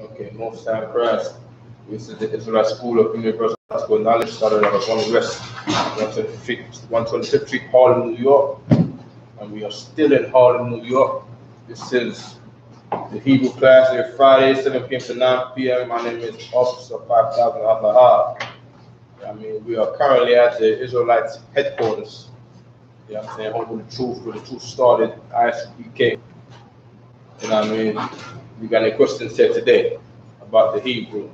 Okay, most time Christ. This is the Israelite School of Universal Gospel Knowledge, started out of 1 West, 125th Street, Harlem, New York. And we are still in Harlem, New York. This is the Hebrew class every Friday, 7 p.m. to 9 p.m. My name is Officer 5000 Al-Lahab. I mean, we are currently at the Israelite headquarters. You know what I'm saying? Home with the truth, where the truth started, I.S.U.P.K. You know what I mean? We got any questions here today about the Hebrew.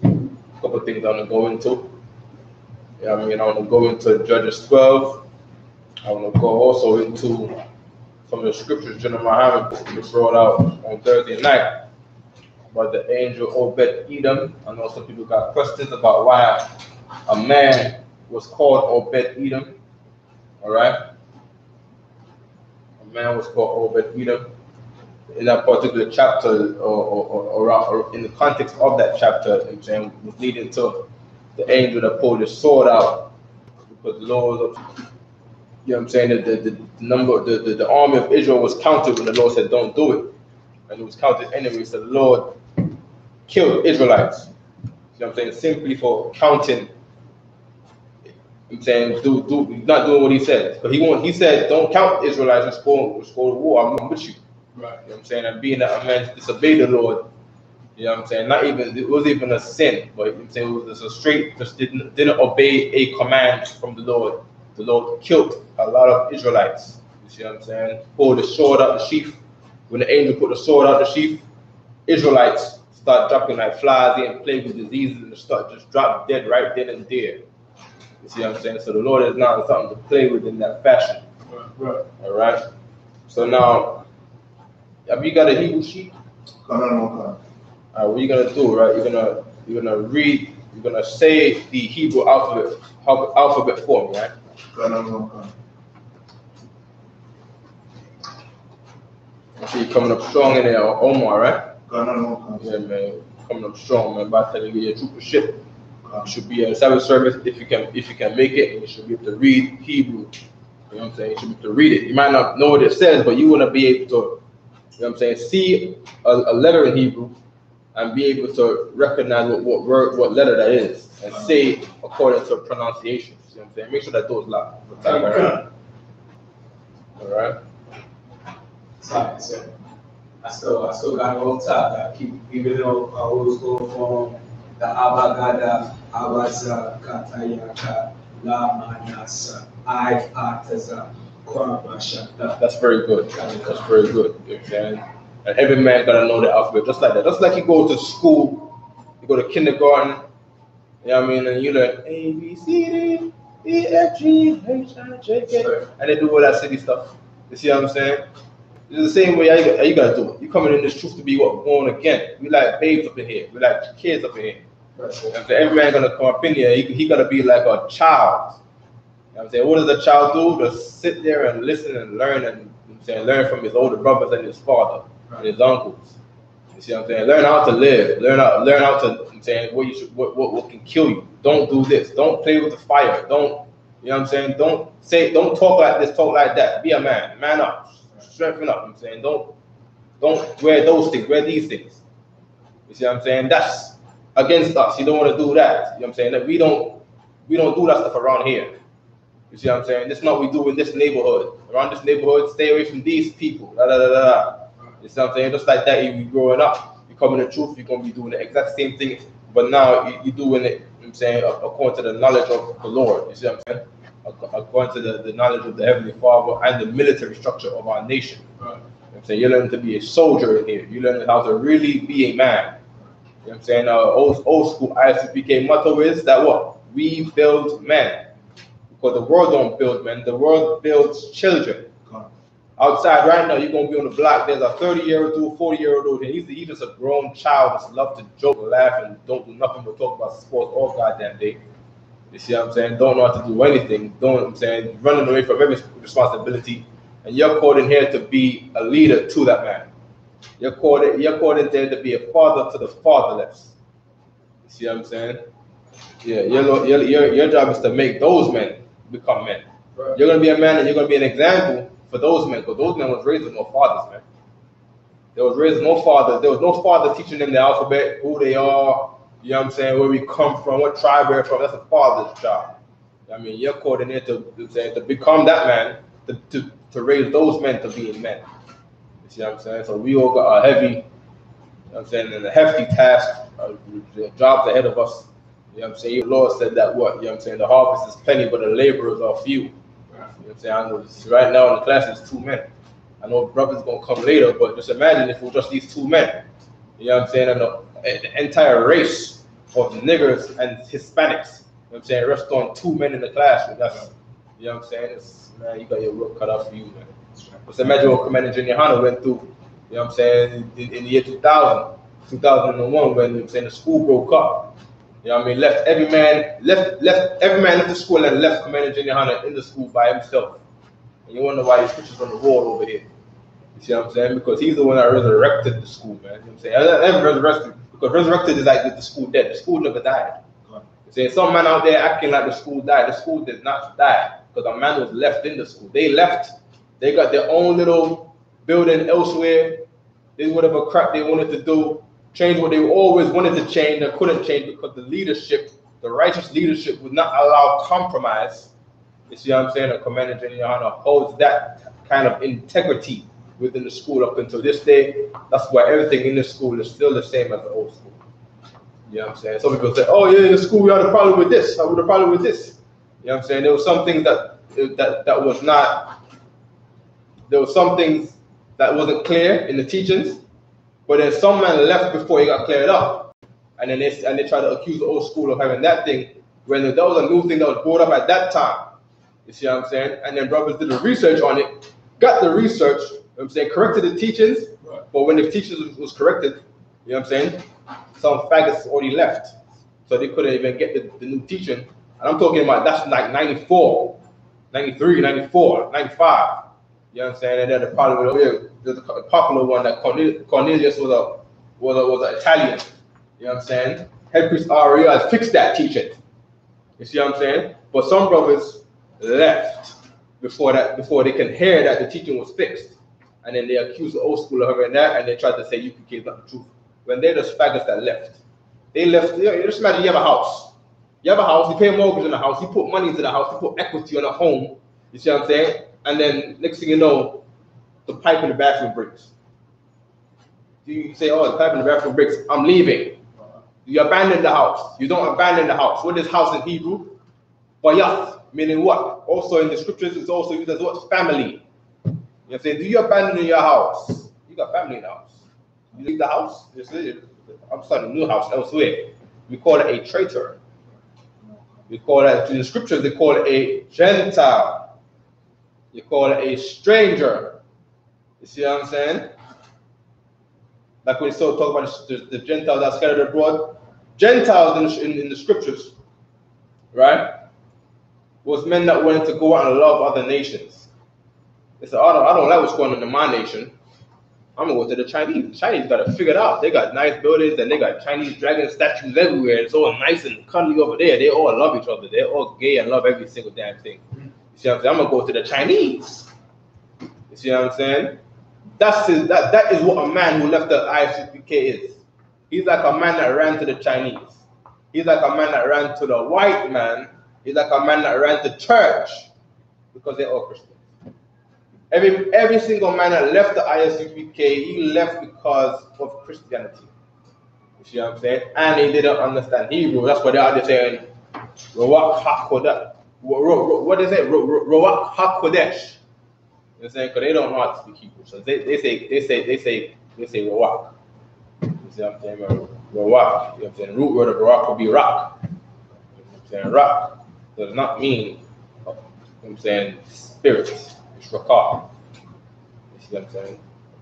A couple of things I want to go into. You know what I mean? I want to go into Judges 12. I want to go also into some of the scriptures Jeremiah brought out on Thursday night about the angel Obed-Edom. I know some people got questions about why a man was called Obed-Edom. All right? A man was called Obed-Edom. In that particular chapter, or in the context of that chapter, was leading to the angel that pulled his sword out, because the Lord, you know what I'm saying, the army of Israel was counted when the Lord said don't do it, and it was counted anyway. So the Lord killed Israelites. You know what I'm saying, simply for counting. I'm saying not doing what he said, but he said don't count Israelites and score the war. I'm with you. Right. You know what I'm saying? And being that a man disobeyed the Lord, you know what I'm saying? It wasn't even a sin, but you know what I'm saying, it was just a straight, just didn't obey a command from the Lord. The Lord killed a lot of Israelites. You see what I'm saying? Pulled the sword out the sheath. When the angel put the sword out the sheath, Israelites start dropping like flies and plagued with diseases and start just drop dead right then and there. You see what I'm saying? So the Lord is not something to play with in that fashion. Right. All right. So now, have you got a Hebrew sheet? No. All right, what you're gonna do, right? You're gonna read. You're gonna say the Hebrew alphabet form, right? No. I see you coming up strong in there, Omar, right? No. Yeah, man, coming up strong, man. About telling you your troop of shit. You should be at a Sabbath service if you can make it, and you should be able to read Hebrew. You know what I'm saying? You should be able to read it. You might not know what it says, but you want to be able to, you know what I'm saying, see a letter in Hebrew and be able to recognize what letter that is and say according to pronunciation. You know what I'm saying? Make sure that those loud. All right. Sorry, sir. I still got it on top. I keep, even though I always go from the Abagada, Abaza, Katayaka, La Manasa, Ataza, Kwabasha. That's very good. That's very good. You know what I'm saying? And every man gotta know the alphabet, just like that. Just like you go to school, you go to kindergarten, you know what I mean, and you learn A, B, C, D, E, F, G, H, I, J, K, and they do all that silly stuff. You see what I'm saying? It's the same way you gotta do it. You coming in this truth to be what? Born again. We like babes up in here. We like kids up in here. Right. And for every man gonna come up in here, he gotta be like a child. You know what I'm saying? What does a child do? Just sit there and listen and learn, and you know what I'm saying, learn from his older brothers and his father and his uncles. You see what I'm saying? Learn how to live. Learn how to, you know what I'm saying, what can kill you. Don't do this. Don't play with the fire. Don't, you know what I'm saying? Don't talk like this, talk like that. Be a man. Man up. Strengthen up. You know what I'm saying? Don't wear those things, wear these things. You see what I'm saying? That's against us. You don't want to do that. You know what I'm saying? That we don't do that stuff around here. You see what I'm saying? This is not what we do in this neighborhood. Around this neighborhood, stay away from these people. You see what I'm saying? Just like that, you growing up, you come in the truth, you're going to be doing the exact same thing, but now you're doing it, you know what I'm saying, according to the knowledge of the Lord. You see what I'm saying? According to the knowledge of the Heavenly Father and the military structure of our nation. You know what I'm saying? You're learning to be a soldier in here. You're learning how to really be a man. You know what I'm saying? Old school I.S.U.P.K motto is that what? We build men. Because the world don't build men, the world builds children. Outside right now, you're gonna be on the block. There's a 30-year-old dude, 40-year-old dude, and he's just a grown child that's love to joke and laugh and don't do nothing but talk about sports all goddamn day. You see what I'm saying? Don't know how to do anything. Don't, you know what I'm saying, running away from every responsibility. And you're called in here to be a leader to that man. You're called in there to be a father to the fatherless. You see what I'm saying? Yeah, your job is to make those men become men. Right. You're gonna be a man, and you're gonna be an example for those men, because those men was raised with no fathers, man. There was raised no father. There was no father teaching them the alphabet, who they are, you know what I'm saying, where we come from, what tribe we're from. That's a father's job. I mean, you're coordinated to become that man, to raise those men to being men. You see what I'm saying? So we all got a heavy, you know what I'm saying, and a hefty task, jobs ahead of us. You know what I'm saying? Your Lord said that what? You know what I'm saying? The harvest is plenty, but the laborers are few. You know what I'm saying? I know right now in the class there's 2 men. I know brothers gonna come later, but just imagine if it was just these 2 men. You know what I'm saying? And the entire race of niggers and Hispanics. You know what I'm saying? Rest on 2 men in the classroom. That's, you know what I'm saying? Man, you got your work cut out for you, man. Just imagine what Commander YAHANNA went through. You know what I'm saying? In the year 2000, 2001, when, you know what I'm saying, the school broke up. You know what I mean? Left every man left the school and left Commander YAHANNA in the school by himself. And you wonder why his picture's on the wall over here. You see what I'm saying? Because he's the one that resurrected the school, man. You know what I'm saying? And resurrected, because resurrected is like the school dead. The school never died. You see, some man out there acting like the school died. The school did not die because a man was left in the school. They left. They got their own little building elsewhere. They did whatever crap they wanted to do. Change what they always wanted to change and couldn't change because the leadership, the righteous leadership, would not allow compromise. You see what I'm saying? And Commander YAHANNA holds that kind of integrity within the school up until this day. That's why everything in the school is still the same as the old school. You know what I'm saying? Some people say, oh yeah, in the school we had a problem with this, I had a problem with this. You know what I'm saying? There was some things that was not, there was some things that wasn't clear in the teachings, but then some man left before it got cleared up. And then they try to accuse the old school of having that thing, when that was a new thing that was brought up at that time. You see what I'm saying? And then brothers did the research on it, got the research, you know what I'm saying, corrected the teachings, right. But when the teachings was corrected, you know what I'm saying, some faggots already left. So they couldn't even get the new teaching. And I'm talking about, that's like 94, 93, 94, 95. You know what I'm saying? And then the problem with, there's a popular one that Cornelius was an Italian. You know what I'm saying? Head priest Aria has fixed that teaching. You see what I'm saying? But some brothers left before they can hear that the teaching was fixed. And then they accuse the old school of having that, and they tried to say I.S.U.P.K is not the truth. When they're the faggots that left. They left, you know, just imagine you have a house. You have a house, you pay a mortgage on the house, you put money into the house, you put equity on a home. You see what I'm saying? And then next thing you know, the pipe in the bathroom breaks. You say, oh, the pipe in the bathroom breaks, I'm leaving. You abandon the house. You don't abandon the house. What is house in Hebrew? Bayath, meaning what? Also in the scriptures, it's also used as what? Family. You say, do you abandon your house? You got family in the house. You leave the house, you say, I'm starting a new house elsewhere. We call it a traitor. We call it, in the scriptures, they call it a Gentile. You call it a stranger. You see what I'm saying? Like when we still talk about the Gentiles that are scattered abroad. Gentiles in the scriptures, right, was men that wanted to go out and love other nations. They said, I don't like what's going on in my nation. I'm gonna go to the Chinese. The Chinese got it figured out. They got nice buildings and they got Chinese dragon statues everywhere. It's all nice and cuddly over there. They all love each other. They're all gay and love every single damn thing. You see what I'm saying? I'm gonna go to the Chinese. You see what I'm saying? That is what a man who left the I.S.U.P.K is. He's like a man that ran to the Chinese. He's like a man that ran to the white man. He's like a man that ran to church, because they're all Christians. Every single man that left the I.S.U.P.K, he left because of Christianity. You see what I'm saying? And he didn't understand Hebrew. That's why they are saying, Rawak HaKodesh. What is it? Rawak HaKodesh. You know what I'm saying? Because they don't know how to speak Hebrew. So they say Rawak. You see what I'm saying? Rawak. You know what I'm saying? Root word of Rawak would be rock. You know what I'm saying? Rock does not mean, you know what I'm saying, spirit. It's rakah. You see what I'm saying?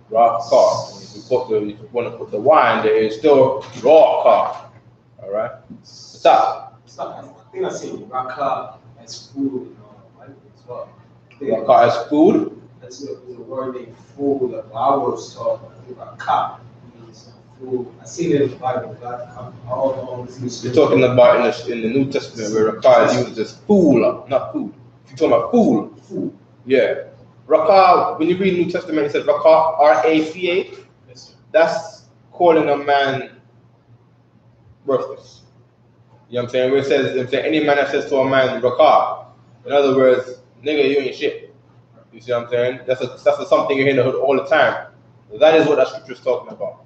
Rakah. If you want to put the Y in there, it's still rakah. All right? Stop. I think I say rakah as food, you know, as well. Rakah as food? That's the word they food. The Bible talk rakah means food. I see it in the Bible. You're talking about in the New Testament where rakah is used as fool, not food. You're talking about food. Yeah. Rakah, when you read New Testament, it says rakah, R-A-C-A. that's calling a man worthless. You know what I'm saying? Where it says, I'm saying, any man that says to a man, Rakar, in other words, nigga, you ain't shit. You see what I'm saying? That's something you hear in the hood all the time. That is what that scripture is talking about.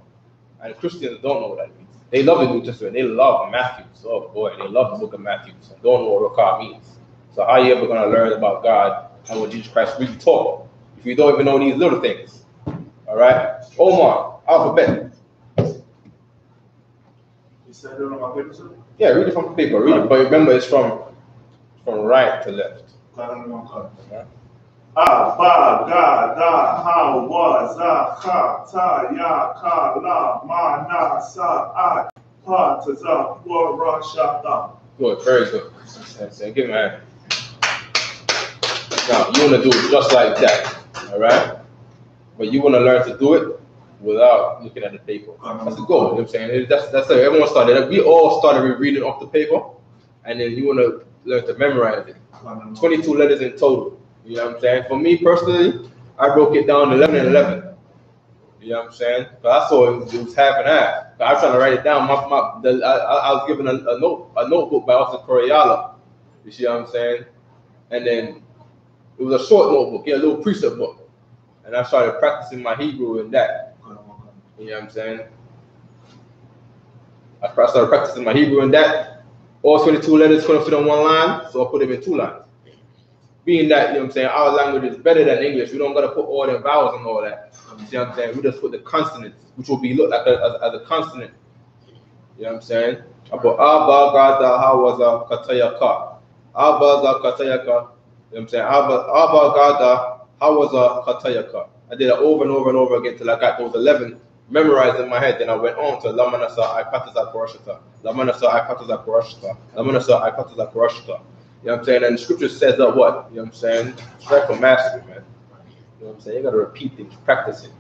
And Christians don't know what that means. They love the New Testament. They love Matthew. Oh boy, they love the book of Matthew. So don't know what Rakar means. So how are you ever going to learn about God and what Jesus Christ really taught if you don't even know these little things? All right? Omar, alphabet. You said it on my paper, sir? Yeah, read it from the paper. Read it. But remember, it's from right to left. Ah, ba, ga, da, ha, wa, za, ka, ta, ya, ka, la, ma, na, sa, I, pa, ta, za, wa, ra, sha, ta. Good, very good. Give me a hand. Now, you want to do it just like that, all right? But you want to learn to do it without looking at the paper. That's the goal, you know what I'm saying? That's how everyone started. We all started reading off the paper, and then you want to learn to memorize it. 22 letters in total, you know what I'm saying? For me personally, I broke it down 11 and 11. You know what I'm saying? But I saw it was half and half. I was trying to write it down. I was given a notebook by Officer Koreala. You see what I'm saying? And then it was a short notebook, a little precept book. And I started practicing my Hebrew in that. You know what I'm saying? I started practicing my Hebrew in that. All 22 letters couldn't fit on one line, so I put them in 2 lines. Being that, you know what I'm saying, our language is better than English. We don't got to put all the vowels and all that. You see what I'm saying? We just put the consonants, which will be looked like as a consonant. You know what I'm saying? I put Abba, Gada, Hawaza, Katayaka. Abba, Katayaka. You know what I'm saying? Abba, Gada, Hawaza, Katayaka. I did it over and over and over again till I got those 11 memorized in my head. Then I went on to Lamanasa, Ipataza, Kurashita. Lamanasa, Ipataza, Kurashita. Lamanasa, Ipataza, Kurashita. You know what I'm saying? And the scripture says that what? You know what I'm saying? Strive for mastery, man. You know what I'm saying? You got to repeat things, practice it.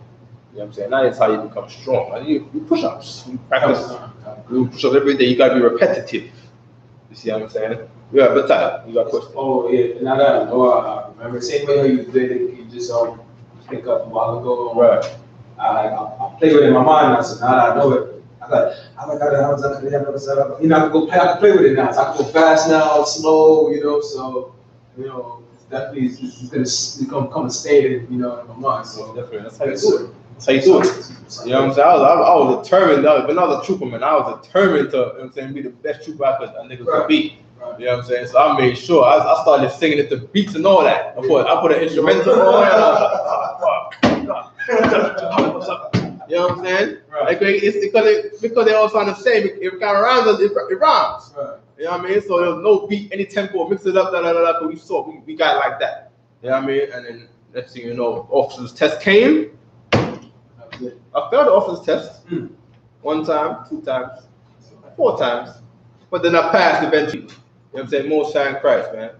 You know what I'm saying? That is how you become strong. Like you push ups, you practice. You push up every day. You got to be repetitive. You see what I'm saying? Yeah, but you got questions. Oh, yeah. And I got to remember, same way how you did it, you just pick up a while ago. Right. I played with it in my mind now, so now that I know it, I can play with it now. So I can go fast now, slow, so, it's definitely, it's going to become a state, in my mind. So definitely, that's how you do it. That's how you do it. You know what I'm saying? I was determined, when I was a trooper, man, I was determined to, you know what I'm saying, be the best trooper I could be. Right. You know what I'm saying? So I made sure, I started singing it to beats and all that. I put an instrumental on it, and I was like, you know what I'm saying? Right. Like, it's because they all sound the same. It kind of rhymes, it rhymes. Right. You know what I mean? So there was no beat, any tempo, mix it up, so we got it like that. You know what I mean? And then next thing you know, officer's test came. I failed the officer's test 1 time, 2 times, 4 times, but then I passed eventually. You know what I'm saying? Most high in Christ, man.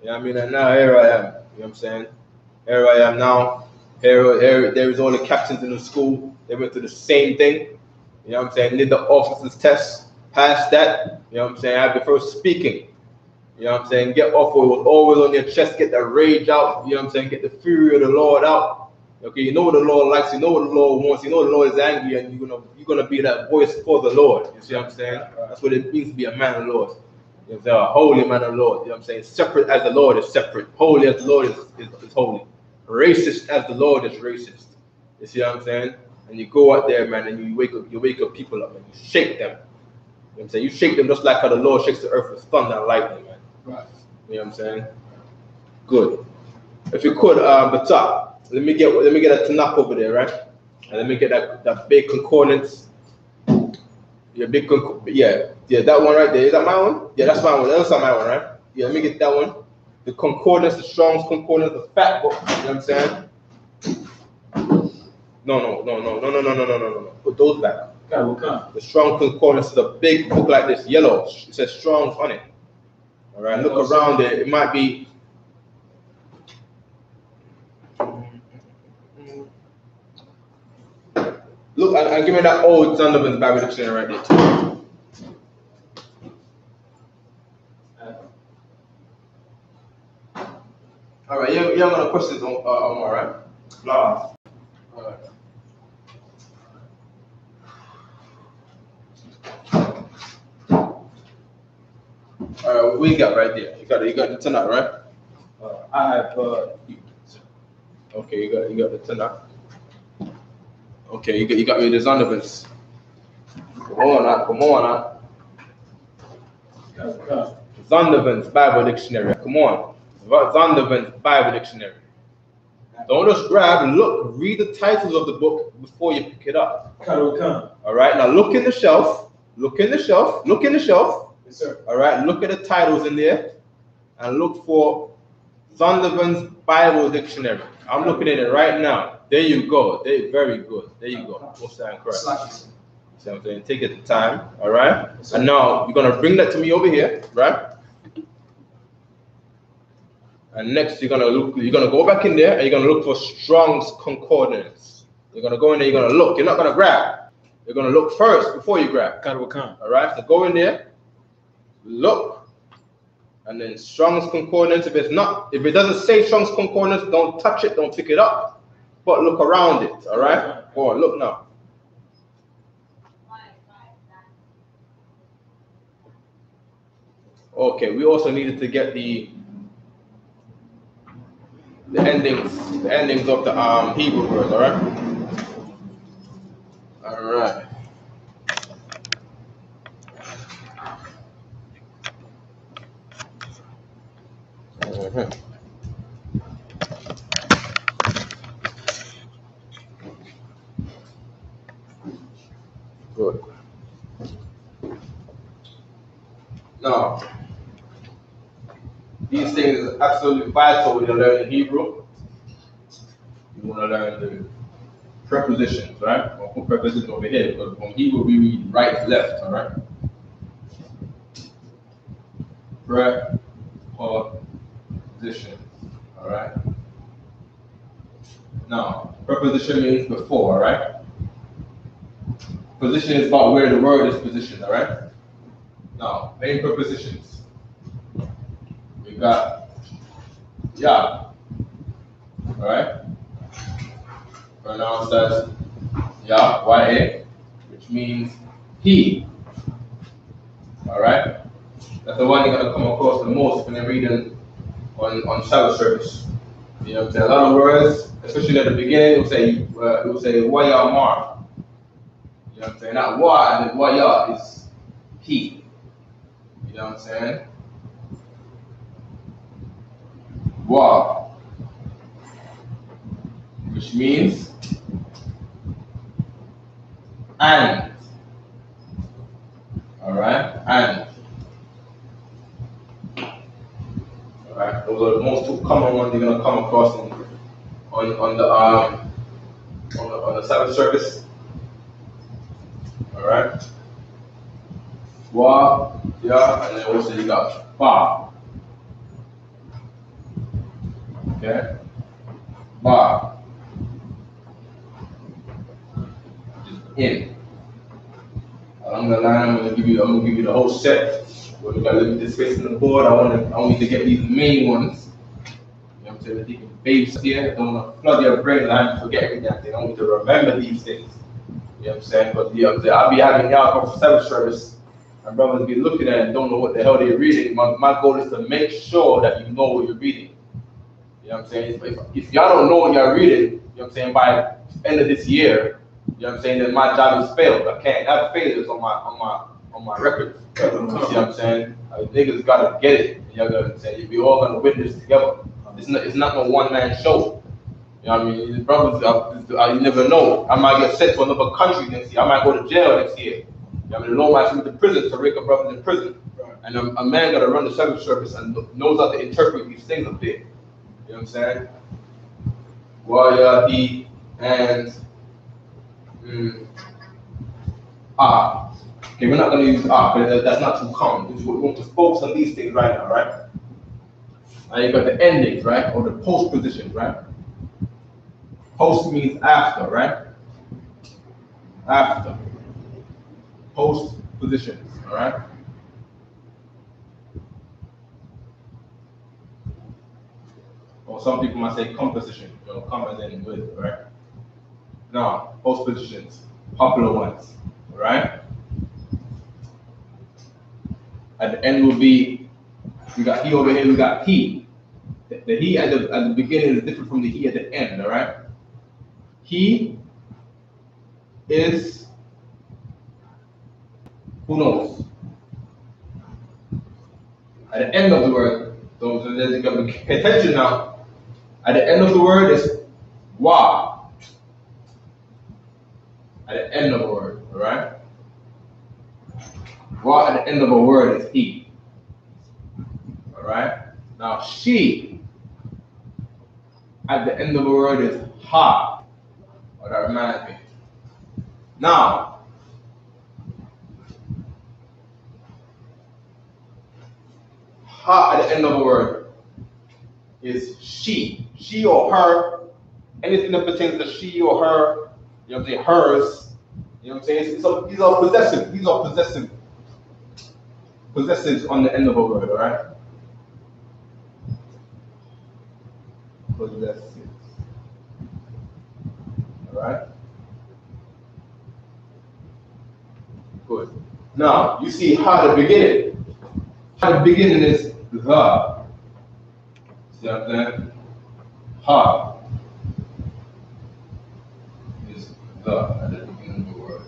You know what I mean? And now here I am. You know what I'm saying? Here I am now. Here there is all the captains in the school. They went through the same thing. You know what I'm saying? Did the officer's test, passed that. You know what I'm saying? I prefer speaking. You know what I'm saying? Get off what was always on your chest. Get the rage out. You know what I'm saying? Get the fury of the Lord out. Okay, you know what the Lord likes. You know what the Lord wants. You know the Lord is angry, and you're gonna be that voice for the Lord. You see what I'm saying? That's what it means to be a man of the Lord. You know what I'm saying? A holy man of the Lord. You know what I'm saying? Separate as the Lord is separate. Holy as the Lord is holy. Racist as the Lord is racist. You see what I'm saying? And you go out there, man, and you wake up people up, and you shake them. You know what I'm saying? You shake them just like how the Lord shakes the earth with thunder and lightning, man. Right. You know what I'm saying? Good. If you could, Bata, let me get a Tanakh over there, right? And let me get that big concordance. Yeah, that one right there. Is that my one? Yeah, that's my one. That's not my one, right? Yeah, let me get that one. The concordance, the Strong's concordance, the fat book. You know what I'm saying? No. Put those back. Okay. The Strong concordance is a big book like this, yellow. It says Strong's on it. All right, look around it. It might be. Look, and give me that old Zondervan's Bible dictionary right there too. All right, you have any questions on all right? No. All right. What you got right there? You got the Tanakh, right? I have Okay, you got the Tanakh. Okay, you got me the Zondervan's. Come on now. Zondervan's Bible Dictionary. Come on. Zondervan's Bible Dictionary. Don't just grab, look, read the titles of the book before you pick it up. All right, now look in the shelf. Look in the shelf. Yes, sir. All right, look at the titles in there and look for Zondervan's Bible Dictionary. I'm looking at it right now. There you go. Very good. There you go. Most time correct. See what I'm saying? Take it the time. All right. Yes, and now you're gonna bring that to me over here, right? And next you're gonna go back in there and you're gonna look for Strong's Concordance. You're gonna go in there. You're gonna look. You're not gonna grab. You're gonna look first before you grab. All right. So go in there. Look. And then Strong's Concordance. If it doesn't say Strong's Concordance, don't touch it, don't pick it up, but look around it. All right. Go on, look now. Okay. We also needed to get the endings of the Hebrew words. All right. All right. Good. Now, these things are absolutely vital when you learn Hebrew. You want to learn the prepositions, right? I'll put prepositions over here because from Hebrew we read right, left, all right? Prepositions, all right? Now, preposition means before, all right? Position is about where the word is positioned, all right? Now, main prepositions. We got Yah, all right? Pronounced as Yah, Y-A, which means he, all right? That's the one you're going to come across the most when you're reading on Shabbat service. You know what I'm saying? A lot of words, especially at the beginning, it will say Wayamar. You know what I'm saying? Not Wa, and then Waya is he. You know what I'm saying? Wa, which means and. All right, and. All right, those are the most two common ones you're gonna come across on the Sabbath service. All right, Wa, yeah, and then also you got Ba. Okay, Ba, just in. Along the line, I'm gonna give you the whole set. We're gonna look at this space on the board. I want you to get these main ones. You know what I'm saying? That you can base here. Don't want to flood your brain and forget everything. I want you to remember these things. You know what I'm saying? But you know what I'm saying? I'll be having y'all come for Sabbath service, and brothers be looking at it and don't know what the hell they're reading. My goal is to make sure that you know what you're reading. You know what I'm saying? If y'all don't know what y'all reading, you know what I'm saying, by the end of this year, you know what I'm saying, then my job is failed. I can't have failures on my record. You see what I'm saying? Niggas gotta get it. You know what I'm saying? We all gonna witness together. It's not no one-man show. You know what I mean? These brothers, you never know. I might get sent to another country next year. I might go to jail next year. You know what I mean? The Lord might send me to prison to rape a brothers in prison. And a man gotta run the Sabbath service and knows how to interpret these things up there. You know what I'm saying? Waya, he, and Okay, we're not going to use but that's not too common. We want to focus on these things right now, right? Now you got the endings, right? Or the post positions, right? Post means after, right? After. Post positions, all right? Or some people might say composition, you know, come as in with, right? Now, post positions, popular ones, all right? At the end will be, we got he over here, we got he. The he at the beginning is different from the he at the end, all right? He is, who knows? At the end of the word, so you got to pay attention now. At the end of the word is wa. At the end of a word, all right? Wa at the end of a word is he. All right? Now she at the end of a word is ha. Oh, that reminds me. Now, ha at the end of a word is she. She or her. Anything that pertains to she or her, you know what I'm saying, hers. You know what I'm saying? So these are possessive. These are possessive. Possessives on the end of a word, all right? Possessives. All right? Good. Now, you see how the beginning. How the beginning is the. See what I'm saying? Ha is the at the beginning of the word.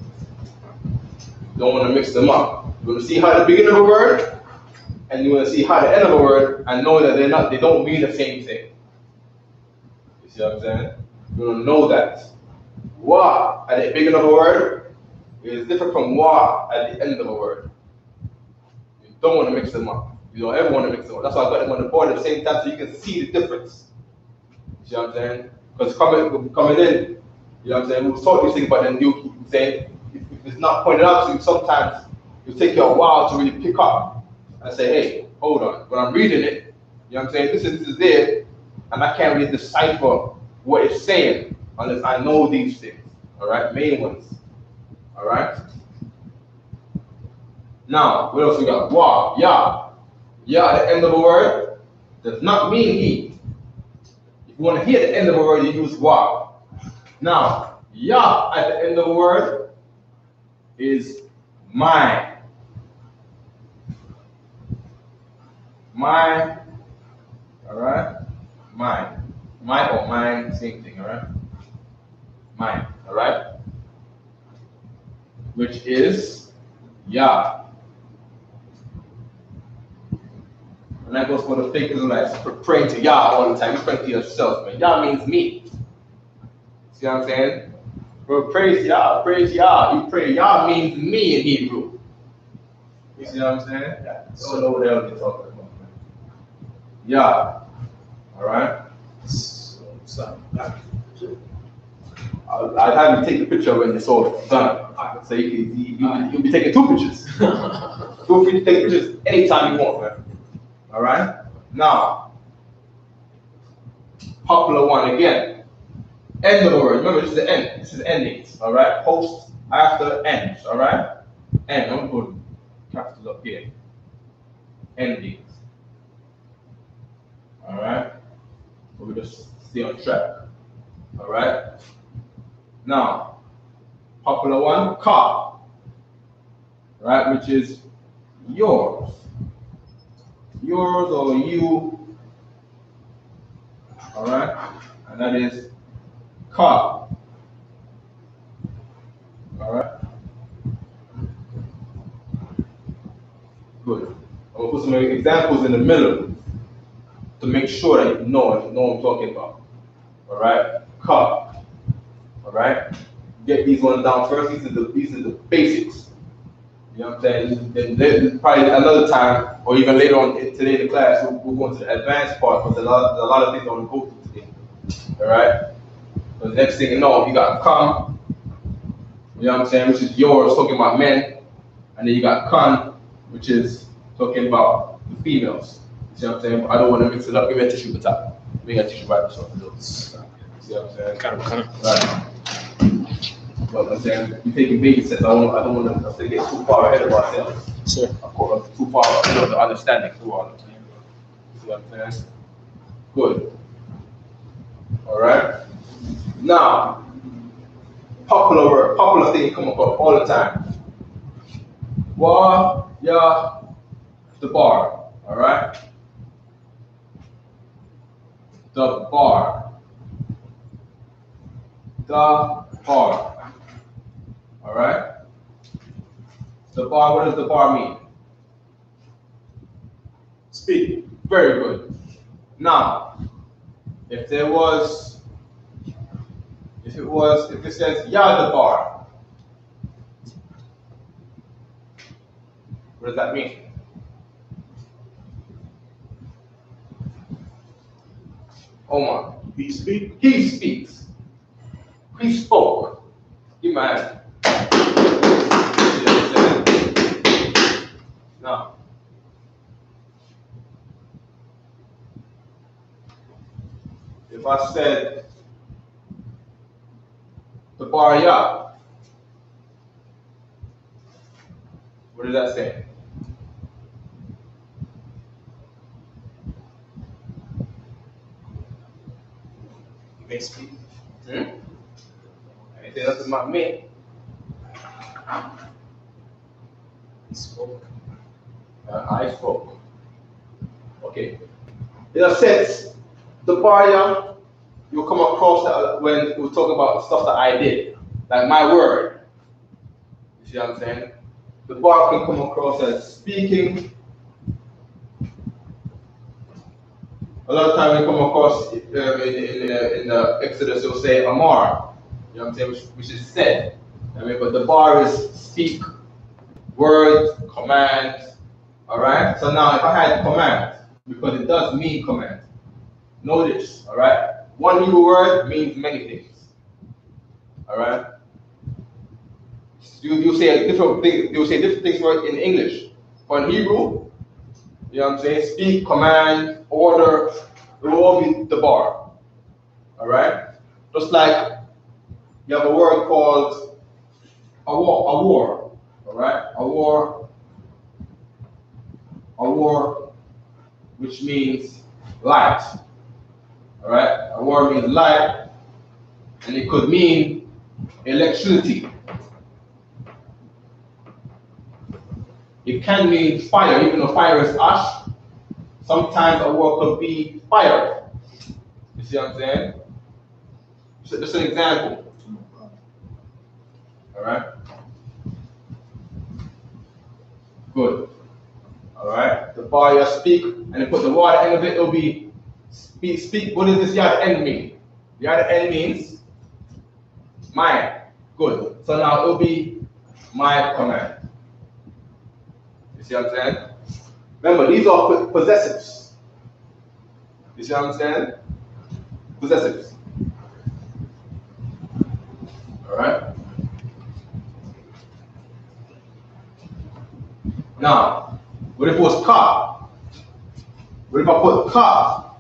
Don't want to mix them up. You want to see how the beginning of a word, and you want to see how the end of a word, and know that they don't mean the same thing. You see what I'm saying? You want to know that wa at the beginning of a word is different from wa at the end of a word. You don't want to mix them up. You don't ever want to mix them up. That's why I got them on the board at the same time so you can see the difference. You see what I'm saying? Because coming in, you know what I'm saying, we was taught these things, but then you say, if it's not pointed out to you, sometimes it'll take you a while to really pick up and say, hey, hold on. When I'm reading it, you know what I'm saying, this is there, and I can't really decipher what it's saying unless I know these things. All right, main ones. All right. Now, what else we got? Wa, ya. Ya at the end of a word does not mean he. If you want to hear the end of a word, you use wa. Now, ya at the end of a word is mine. Mine. All right. Mine. Mine or mine, same thing. All right. Mine. All right. Which is ya. And that goes for the fake Israelites praying to Yah all the time. You pray to yourself, man. Yah means me. See what I'm saying? Bro, praise Yah, praise Yah. You pray Yah means me in Hebrew. You see what I'm saying? Yeah. Don't know what the hell they're talking about, man. Yah. Alright? So, I'd have you take a picture when it's all done. So you'll be taking 2 pictures. Feel free to take pictures anytime you want, man. All right. Now, popular one again. End of the word. Remember, this is the end. This is endings. All right. Post after ends. All right. End. I'm going to put capitals up here. Endings. All right. So we just stay on track. All right. Now, popular one. Ka. Right, which is yours. Yours or you, all right, and that is ka, all right. Good. I'm gonna put some examples in the middle to make sure that you know what I'm talking about. All right, ka, all right. Get these ones down first. These are the basics. You know what I'm saying? Then probably another time, or even later on today in the class, we'll go into the advanced part, because there's a lot of things I want to go through today. All right? So the next thing you know, you got come, you know what I'm saying, which is yours, talking about men. And then you got con, which is talking about the females. You see what I'm saying? I don't want to mix it up. Give me a tissue for top. Give me a tissue by myself. You see what I'm saying? Kind of. Right. But I'm saying, we're taking baby steps. I don't want us to get too far ahead of ourselves. Sure. Of course, too far ahead of the understanding through all of it. See what I'm saying? Good. All right. Now, popular word, popular thing come up all the time. Wa, ya, the bar, all right? The bar. The bar. All right? The bar, what does the bar mean? Speak. Very good. Now, if it says yeah the bar, what does that mean? Omar. He speak. He speaks. He spoke. Give my hand. Now, if I said the bar ya, what does that say? You may speak. I ain't say nothing about me. He spoke. I spoke. Okay. In a sense, the bar ya, you'll come across that when we talk about stuff that I did, like my word. You see what I'm saying? The bar can come across as speaking. A lot of times we come across in the Exodus, it'll say Amar. You know what I'm saying? Which is said. I mean, but the bar is speak, word, command. All right. So now, if I had command, because it does mean command. Know this. All right. One Hebrew word means many things. All right. You say different things. You say different things for it in English. But in Hebrew, you know what I'm saying? Speak, command, order. It will all be the bar. All right. Just like you have a word called a war. All right. A war, which means light. All right. A war means light, and it could mean electricity. It can mean fire, even though fire is ash. Sometimes a war could be fire. You see what I'm saying? So just an example. All right. Good. All right. The bar you speak, and you put the word at the end of it. It'll be speak. What does this ya at the end mean? The at the end means mine. Good. So now it'll be my command. You see what I'm saying? Remember, these are possessives. You see what I'm saying? Possessives. All right. Now, what if it was ka? What if I put ka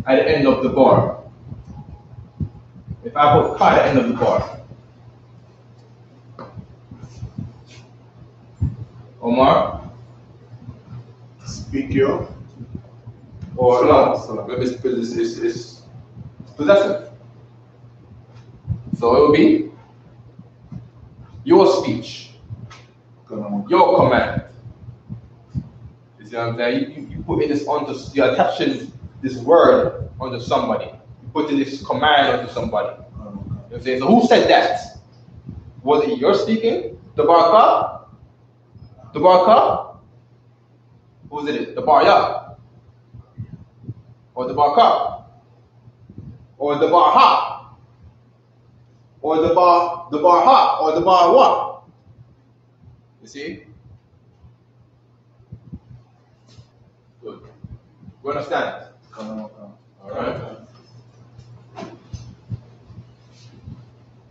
at the end of the bar? If I put ka at the end of the bar, Omar. Speak yo. Or no, maybe it's possessive. So it will be your speech, your command. You see what I'm saying? You putting this onto, you're attaching this word onto somebody. You're putting this command onto somebody. You know what I'm saying? So who said that? Was it your speaking? The baraka? The baraka? Who was it? The barya? Or the baraka? Or the barha? Or the barha? Or the barwa? You see? Good. You understand? Alright.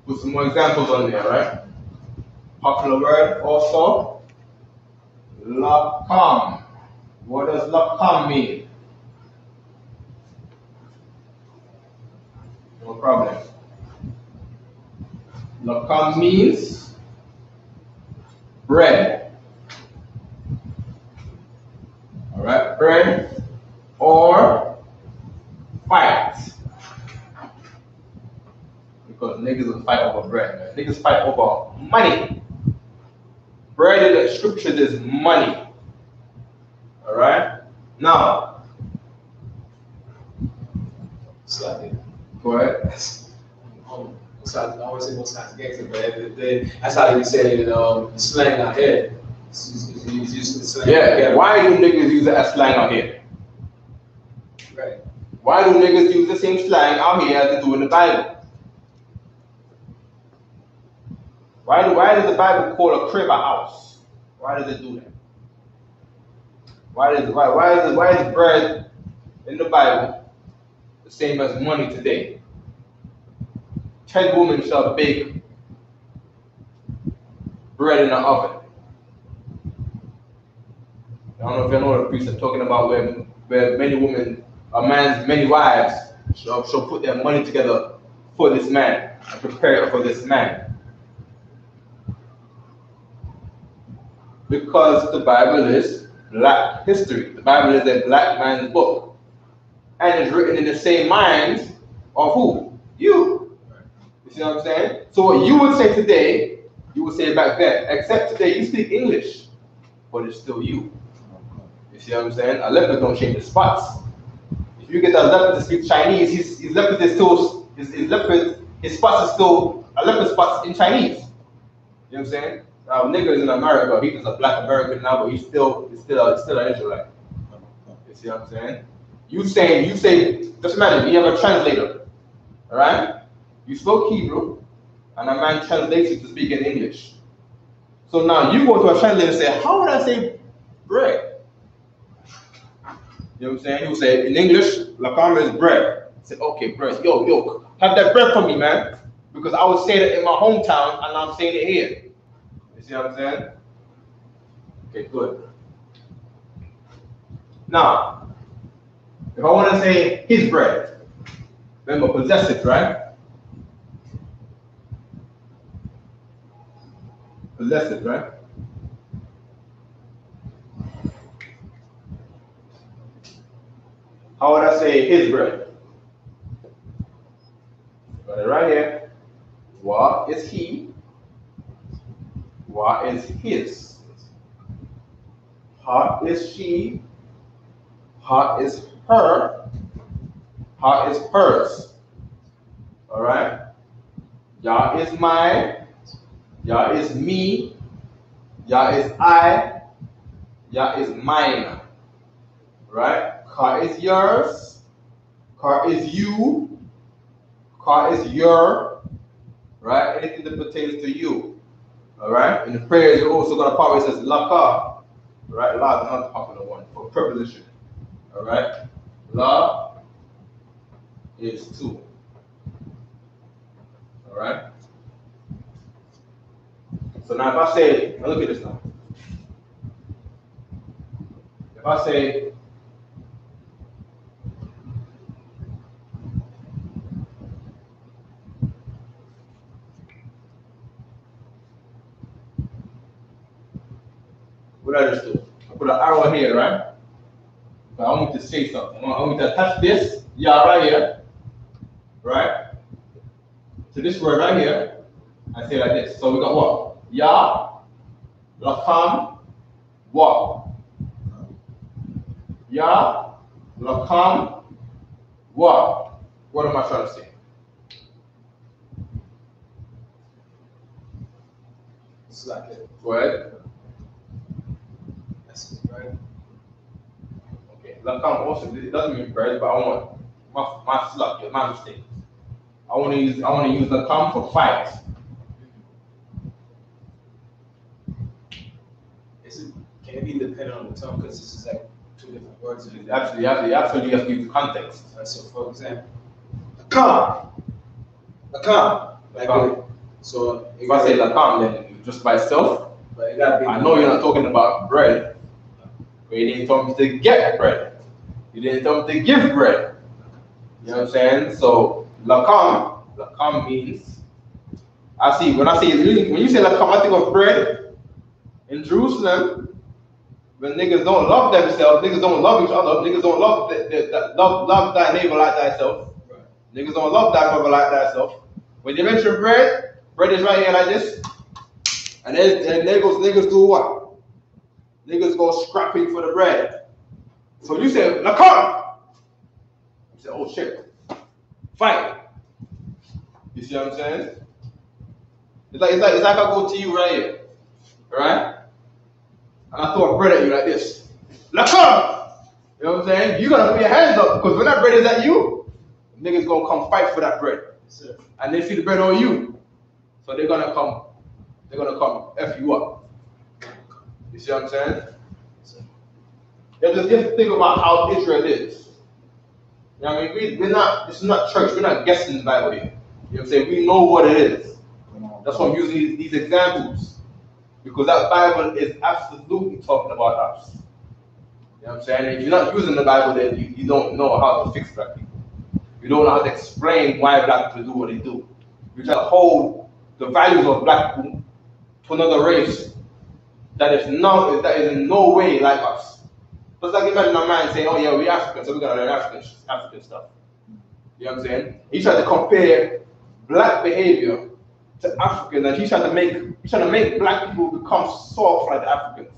Put some more examples on there, right? Popular word also. Lakam. What does lakam mean? No problem. Lakam means bread. Alright, bread or fight. Because niggas will fight over bread, man. Niggas fight over money. Bread in the scriptures is money. Alright? Now, Slightly. go ahead. I want to say most kinds of gangster, but that's how they say it, slang out here. It's used to slang. Yeah, why do niggas use it as slang out here? Right. Why do niggas use the same slang out here as they do in the Bible? Why does the Bible call a crib a house? Why does it do that? Why is bread in the Bible the same as money today? 10 women shall bake bread in an oven. I don't know if you know what the priest is talking about, where many women, a man's many wives shall put their money together for this man and prepare it for this man. Because the Bible is black history. The Bible is a black man's book. And it's written in the same minds of who? You. You see what I'm saying? So what you would say today, you would say back then. Except today you speak English, but it's still you. You see what I'm saying? A leopard don't change the spots. If you get a leopard to speak Chinese, his leopard is still his spots is still a leopard spots in Chinese. You know what I'm saying? Nigga is in America, he's just a black American now, but he's still an Israelite. You see what I'm saying? You say, just imagine, you have a translator, all right? You spoke Hebrew, and a man translates it to speak in English. So now you go to a translator and say, how would I say bread? You know what I'm saying? He will say, in English, lakam is bread. Say, okay, bread. Yo, have that bread for me, man. Because I would say that in my hometown, and I'm saying it here. You see what I'm saying? Okay, good. Now, if I want to say his bread, remember possessive, right? Possessive, right? How would I say his bread? Got it right here. What is he? What is his? How is she? How is her? How is hers? All right? Yah is mine. Yah is me. Yah is I. Yah is mine. Right? Car is yours. Car is you. Car is your. Right? Anything that pertains to you. All right? In the prayers, you're also going to part where it says laka. Right? La is not the popular one for preposition. All right? La is two. All right? So now if I say, now look at this now. If I say, what did I just do? I put an arrow here, right? But I want you to say something. I want you to attach this, yeah, right here, right? To this word right here, and say like this. So we got what? Ya, lakam, what? Ya, lakam, what? What am I trying to say? It's like it. Go ahead. That's right. Okay, lakam also, it doesn't mean bread, but I want my slug, my mistake. I want to use lakam for fight. Can it be dependent on the tone? Because this is like two different words. Absolutely, you have to use context. So, for example, lakam, like so. If I say lakam, then just by itself, but it gotta be. I know you're not talking about bread. But you didn't tell me to get bread. You didn't tell me to give bread. You know what I'm saying? So lakam means. When you say lakam, I think of bread in Jerusalem. When niggas don't love themselves, niggas don't love each other, niggas don't love love thy neighbor like thyself. Right. Niggas don't love thy brother like thyself. When you mention bread is right here like this. And then niggas do what? Niggas go scrapping for the bread. So you say, now come. You say, oh shit, fight. You see what I'm saying? It's like I go to you right here, right? And I throw a bread at you like this. Now come. You know what I'm saying? You gotta put your hands up because when that bread is at you, niggas gonna come fight for that bread. Sir. And they see the bread on you. So they're gonna come F you up. You see what I'm saying? You have to think about how Israel is. You know what I mean? This is not church, we're not guessing the Bible here. You know what I'm saying? We know what it is. That's why I'm using these examples. Because that Bible is absolutely talking about us. You know what I'm saying? If you're not using the Bible, then you don't know how to fix black people. You don't know how to explain why black people do what they do. You try to hold the values of black people to another race that is in no way like us. Just like imagine a man saying, oh yeah, we're African, so we're gonna learn African stuff. You know what I'm saying? He tried to compare black behavior to African, and he's trying to make black people become soft like the Africans.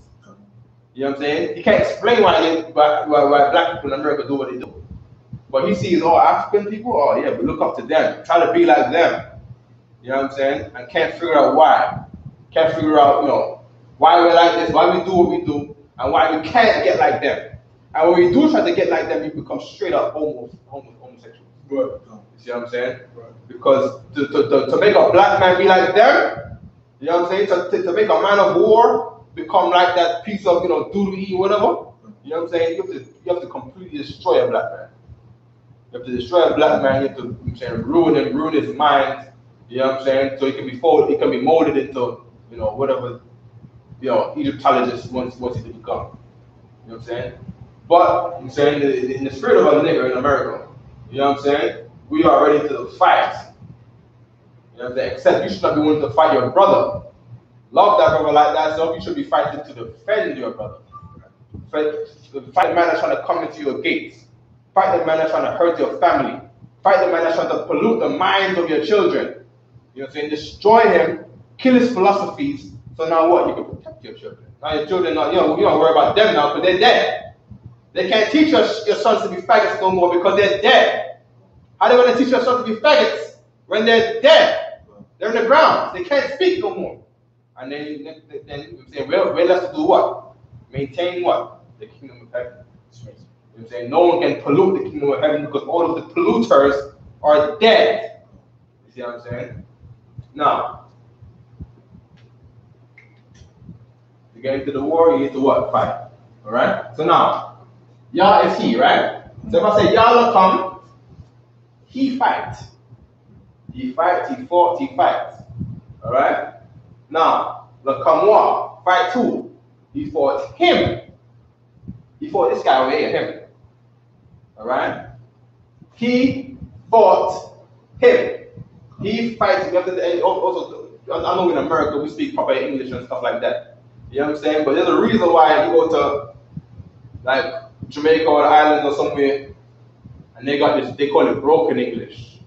You know what I'm saying? He can't explain why black people in America do what they do. But he sees all African people, oh yeah, we look up to them, try to be like them. You know what I'm saying? And can't figure out why. Can't figure out, why we're like this, why we do what we do, and why we can't get like them. And when we do try to get like them, we become straight up homosexuals. Right. You see what I'm saying? Right. Because to make a black man be like them, you know what I'm saying? To make a man of war become like that piece of, doodle-e, whatever, you know what I'm saying? You have to completely destroy a black man. You have to destroy a black man, you have to ruin his mind, you know what I'm saying? So he can be molded into, whatever, Egyptologist wants it to become. You know what I'm saying? But I'm saying in the spirit of a nigger in America, you know what I'm saying? We are ready to fight. You know what I'm saying? Except you should not be willing to fight your brother. Love that brother like that, so you should be fighting to defend your brother. Fight the man that's trying to come into your gates. Fight the man that's trying to hurt your family. Fight the man that's trying to pollute the minds of your children. You know what I'm saying? Destroy him, kill his philosophies, so now what? You can protect your children. Now your children, you don't worry about them now because they're dead. They can't teach your sons to be faggots no more because they're dead. How are they going to teach your sons to be faggots when they're dead? They're in the ground. They can't speak no more. And then you say, we're left to do what? Maintain what? The kingdom of heaven. You know what I'm saying? No one can pollute the kingdom of heaven because all of the polluters are dead. You see what I'm saying? Now, you get into the war, you get to what? Fight. Alright? So now, Yah is he, right? So if I say Yah come, he fight. He fight, he fought, he fights. Alright? Now, Lakamwa, fight too. He fought him. He fought this guy over here, him. Alright? He fought him. He fights. Also, I know in America we speak proper English and stuff like that. You know what I'm saying? But there's a reason why you go to like Jamaica or the islands or somewhere and they got this, they call it broken English.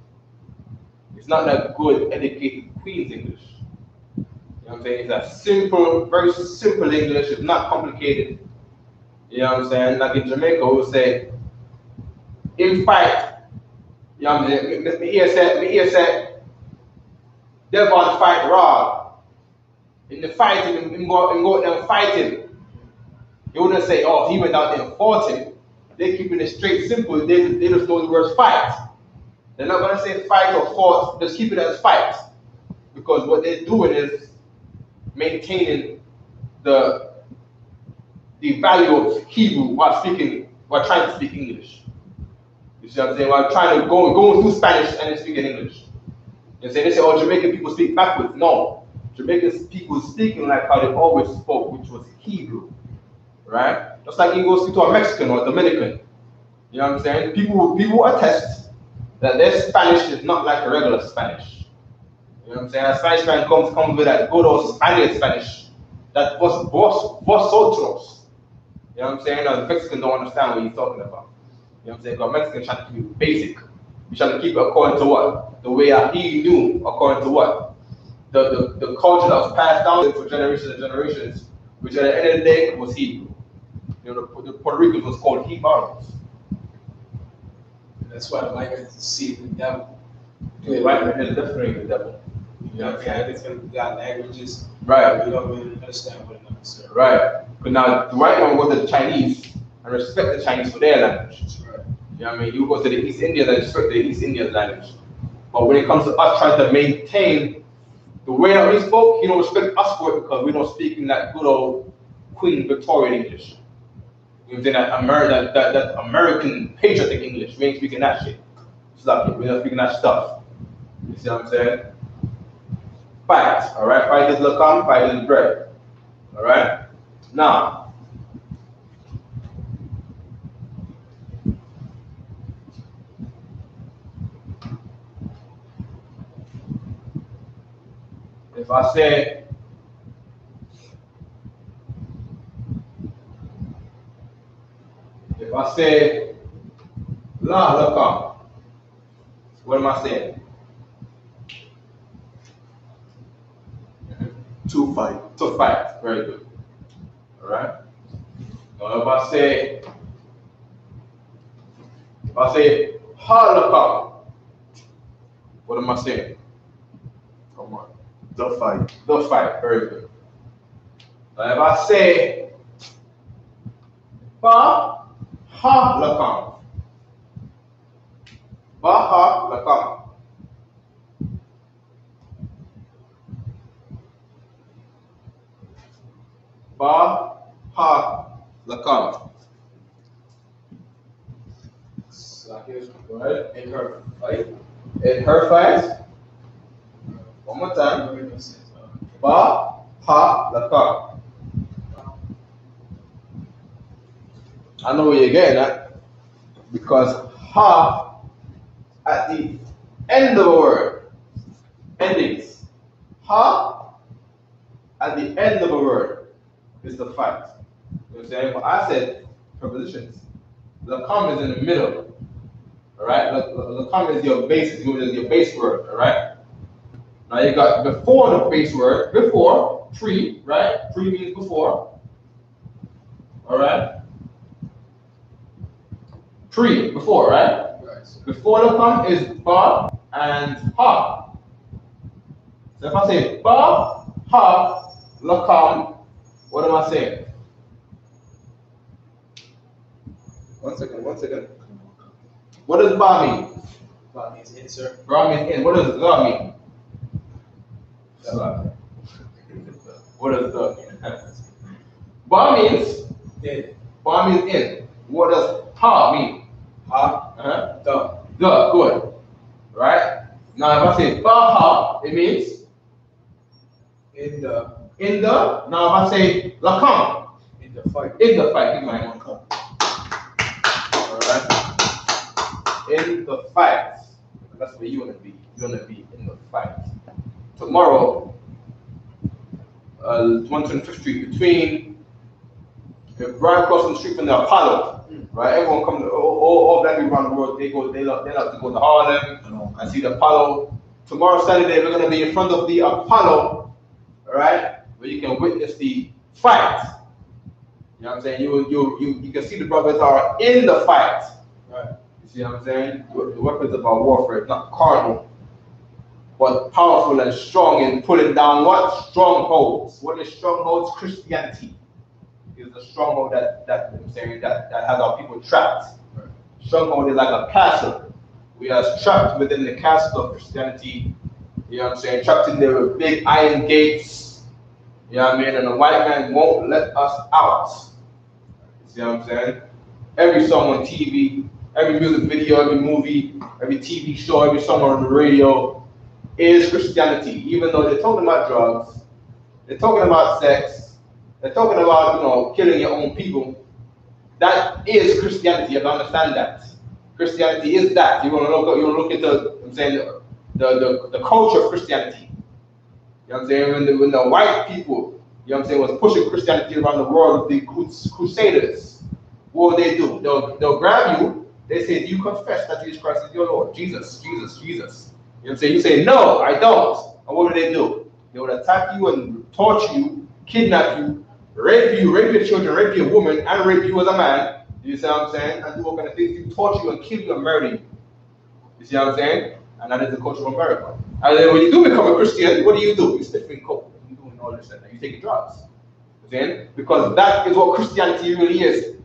It's not that good, educated Queen's English. You know what I'm saying? It's a simple, very simple English. It's not complicated. You know what I'm saying? Like in Jamaica, we would say, in fight, you know what I'm saying? Me here said, Devon fight Rod. In the fighting, in go them fighting. They wouldn't say, oh, he went out there and fought him. They're keeping it straight, simple. They just know the words fight. They're not going to say fight or fought, just keep it as fight. Because what they're doing is maintaining the value of Hebrew while trying to speak English. You see what I'm saying? While trying to go through Spanish and then speaking English. And they say, oh, Jamaican people speak backwards. No. Jamaican people speaking like how they always spoke, which was Hebrew. Right? Just like you go speak to a Mexican or a Dominican. You know what I'm saying? People attest that their Spanish is not like a regular Spanish. You know what I'm saying? A Spanish man comes with that good old Spanish. That was vosotros. You know what I'm saying? Now the Mexican don't understand what he's talking about. You know what I'm saying? Because Mexicans trying to keep it basic. We're trying to keep it according to what? The way he knew, according to what? The culture that was passed down for generations and generations, which at the end of the day was Hebrew. You know, the Puerto Ricans was called Hibanos. That's why the white man see the devil. The white man is definitely the devil. You know, we got languages. Right. We don't really understand one another. So. Right. But now the white man will go to the Chinese and respect the Chinese for their language. Right. You know what I mean? You go to the East Indians and respect the East Indian language. But when it comes to us trying to maintain the way that we spoke, he don't respect us for it because we don't speak in that good old Queen Victorian English. You know that American patriotic English. We ain't speaking that shit. Stop it. We're not speaking that stuff. You see what I'm saying? Fight. Alright? Fight is lakam, fight is bread. Alright? Now, if I say la lakam, what am I saying? To fight. To fight. Very good. Alright? Now if I say halakam, what am I saying? Come on. The fight. The fight. Very good. Now if I say ba ha lakam. Ba ha lakam. Ba ha lakam. Go ahead. In her fight. In her fight. One more time. Ba ha lakam. I know where you're getting at because ha at the end of a word. Endings. Ha at the end of a word is the fight. You know what I'm saying? But I said prepositions. Lakam is in the middle. Alright? Lakam is your base, is your base word, alright? Now you got before the base word, before, pre, right? Pre means before. Alright? Pre, before, right? Right. Before lakam is ba and ha. So if I say ba, ha, lakam, what am I saying? One second. What does ba mean? Ba means insert. Ba means in. What does the mean? What does the mean? Ba means In. Ba means in. What does ha mean? Ha. The. The. Good. Right? Now if I say ba ha, it means In the. in the. Now if I say lakam, In the fight. in the fight. In my Alright? In the fight. That's where you want to be. You want to be in the fight. Tomorrow, 125th Street, between right across the street from the Apollo, right? Everyone come to all black people around the world. They love to go to Harlem and see the Apollo. Tomorrow, Saturday, we're gonna be in front of the Apollo, all right? Where you can witness the fight. You know what I'm saying? You can see the brothers are in the fight. Right. You see what I'm saying? The weapons of our warfare is not carnal, but powerful and strong in pulling down what? Strongholds. What is strongholds? Christianity is a stronghold that I'm saying that has our people trapped. Right. Stronghold is like a castle. We are trapped within the castle of Christianity. You know what I'm saying? Trapped in there with big iron gates. You know what I mean? And the white man won't let us out. You see what I'm saying? Every song on TV, every music video, every movie, every TV show, every song on the radio is Christianity. Even though they're talking about drugs, they're talking about sex, they're talking about, killing your own people. That is Christianity. You have to understand that. Christianity is that. You want to look into, I'm saying, the culture of Christianity. You know what I'm saying? When the white people, you know what I'm saying, was pushing Christianity around the world, the crusaders, what would they do? They'll grab you. They say, do you confess that Jesus Christ is your Lord? Jesus. You know what I'm saying? You say, no, I don't. And what would they do? They would attack you and torture you, kidnap you, rape you, rape your children, rape your woman, and rape you as a man. You see what I'm saying? And do all kind of things. You torture you and kill you and murder you. You see what I'm saying? And that is the culture of America. And then when you do become a Christian, what do? You sniffing coke. You're doing all this and that. You taking drugs. Then, because that is what Christianity really is.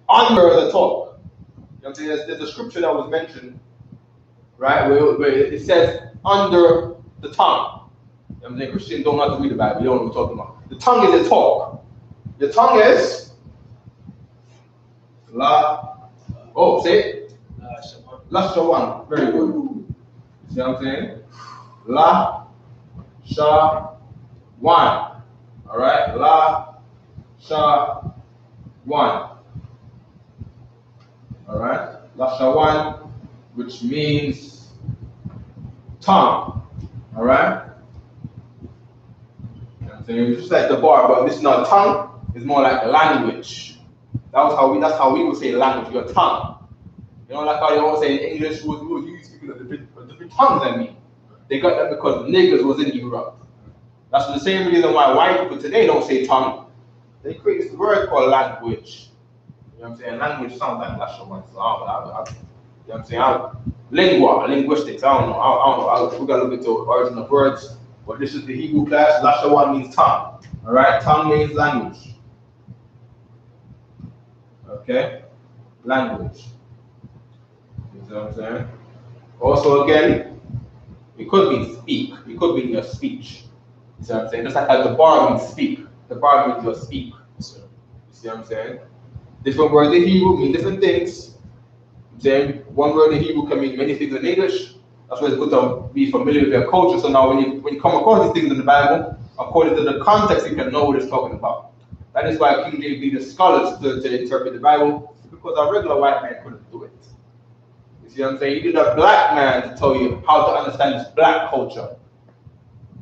Under the talk. You know what I'm saying? There's a scripture that was mentioned, right? Where it says under the tongue. You know what I'm saying? Christians don't know how to read the Bible. They don't know what we're talking about. The tongue is a talk. The tongue is say it. Lashawan. Very good. You see what I'm saying? Lashawan. Alright? Lashawan. Alright? Lashawan, which means tongue. Alright? You know what I'm saying? Just like the bar, but this is not tongue, it's more like language. That's how we would say language, your tongue. You know, like how they always say in English, you speaking of different tongues than me. They got that because niggas was in Europe. That's the same reason why white people today don't say tongue. They create this word called language. You know what I'm saying? Language sounds like Lashawan. So you know what I'm saying? Linguistics, I don't know. We gotta look into the origin of words. But this is the Hebrew class. Lashawan means tongue. Alright? Tongue means language. Okay? Language. You see what I'm saying? Also, again, it could mean speak. It could mean your speech. You see what I'm saying? Just like the bar means speak. The bar means your speak. You see what I'm saying? Different words in Hebrew mean different things. I'm saying one word in Hebrew can mean many things in English. That's why it's good to be familiar with their culture. So now when you come across these things in the Bible, according to the context, you can know what it's talking about. That is why King James needed scholars to interpret the Bible, because a regular white man couldn't do it. You see what I'm saying? You need a black man to tell you how to understand this black culture.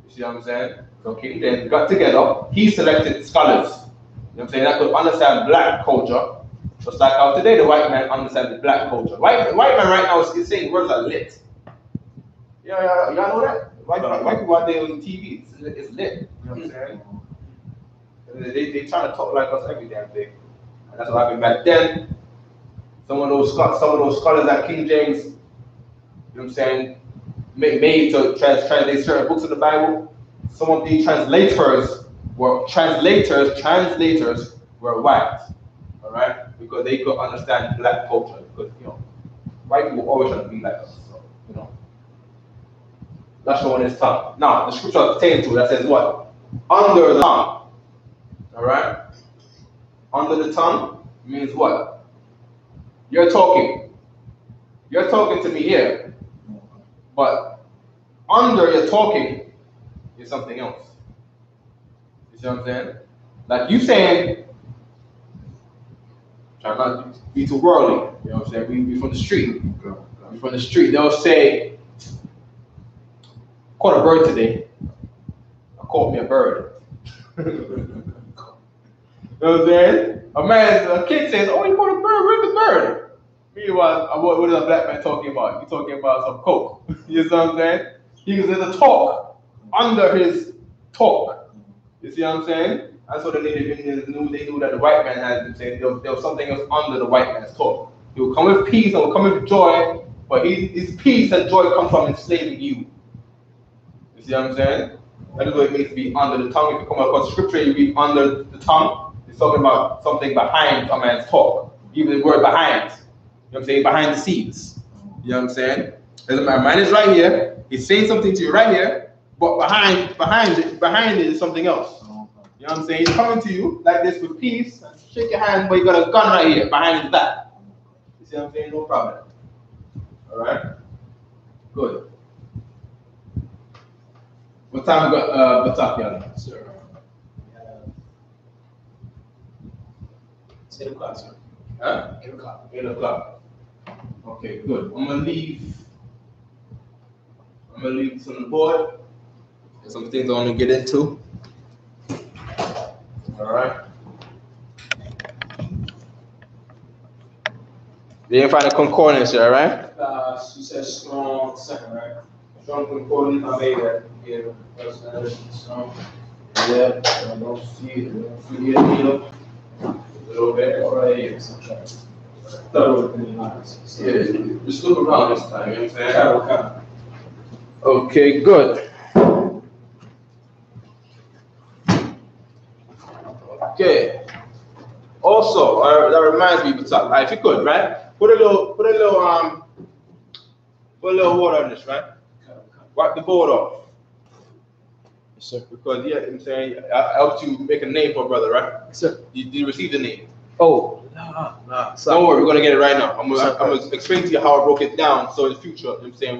You see what I'm saying? So King James got together, he selected scholars. You know what I'm saying? That could understand black culture. Just like how today the white man understands the black culture. White man right now is saying words are lit. Y'all know that? White people out there on TV, it's lit. You know what I'm saying? They try to talk like us every damn day. And that's what happened back then. Some of those scholars that King James, you know what I'm saying, made to translate certain books of the Bible. Some of the translators were white. Alright? Because they could understand black culture. Because white people always try to be like us. So, that's showing his tongue. Now, the scripture pertains to that says what? Under the tongue. Alright? Under the tongue means what? You're talking. You're talking to me here. But under your talking is something else. You see what I'm saying? Like you saying, try not to be too worldly. You know what I'm saying? We from the street. We from the street. They'll say, I caught a bird today. I caught me a bird. You know what I'm saying? A kid says, oh, you caught a bird, where's the bird? Meanwhile, what is a black man talking about? He's talking about some coke. You know what I'm saying? He was in a talk under his talk. You see what I'm saying? That's what the Native Indians knew. They knew that the white man had been saying there was something else under the white man's talk. He will come with peace and will come with joy, but his peace and joy come from enslaving you. You see what I'm saying? That is what it means to be under the tongue. If you come across scripture, you read under the tongue. It's talking about something behind a man's talk. Even the word behind. You know what I'm saying? Behind the scenes. You know what I'm saying? My man is right here. He's saying something to you right here, but behind it is something else. You know what I'm saying? He's coming to you like this with peace, and shake your hand, but you got a gun right here behind his back. You see what I'm saying? No problem. All right? Good. What time we got Batak, Sir. 8 o'clock, sir. Huh? 8 o'clock. 8 o'clock. Okay, good. I'm gonna leave this on the board. There's some things I want to get into. All right. You didn't find a concordance here, all right? You said strong second, right? Strong concordance. I made that. Yeah. Strong. Yeah, I don't see it. I don't see it, you know. A little bit right here. Yeah, just look around this time, you know what I'm saying? Okay, good. Okay. Also, that reminds me, if you could, right? Put a little water on this, right? Wipe the board off. Yes, sir. Because yeah, I'm saying I helped you make a name for a brother, right? Yes, sir. You received the name. Oh, nah. Don't worry, we're gonna get it right now. I'm gonna explain to you how I broke it down. So in the future, you know what I'm saying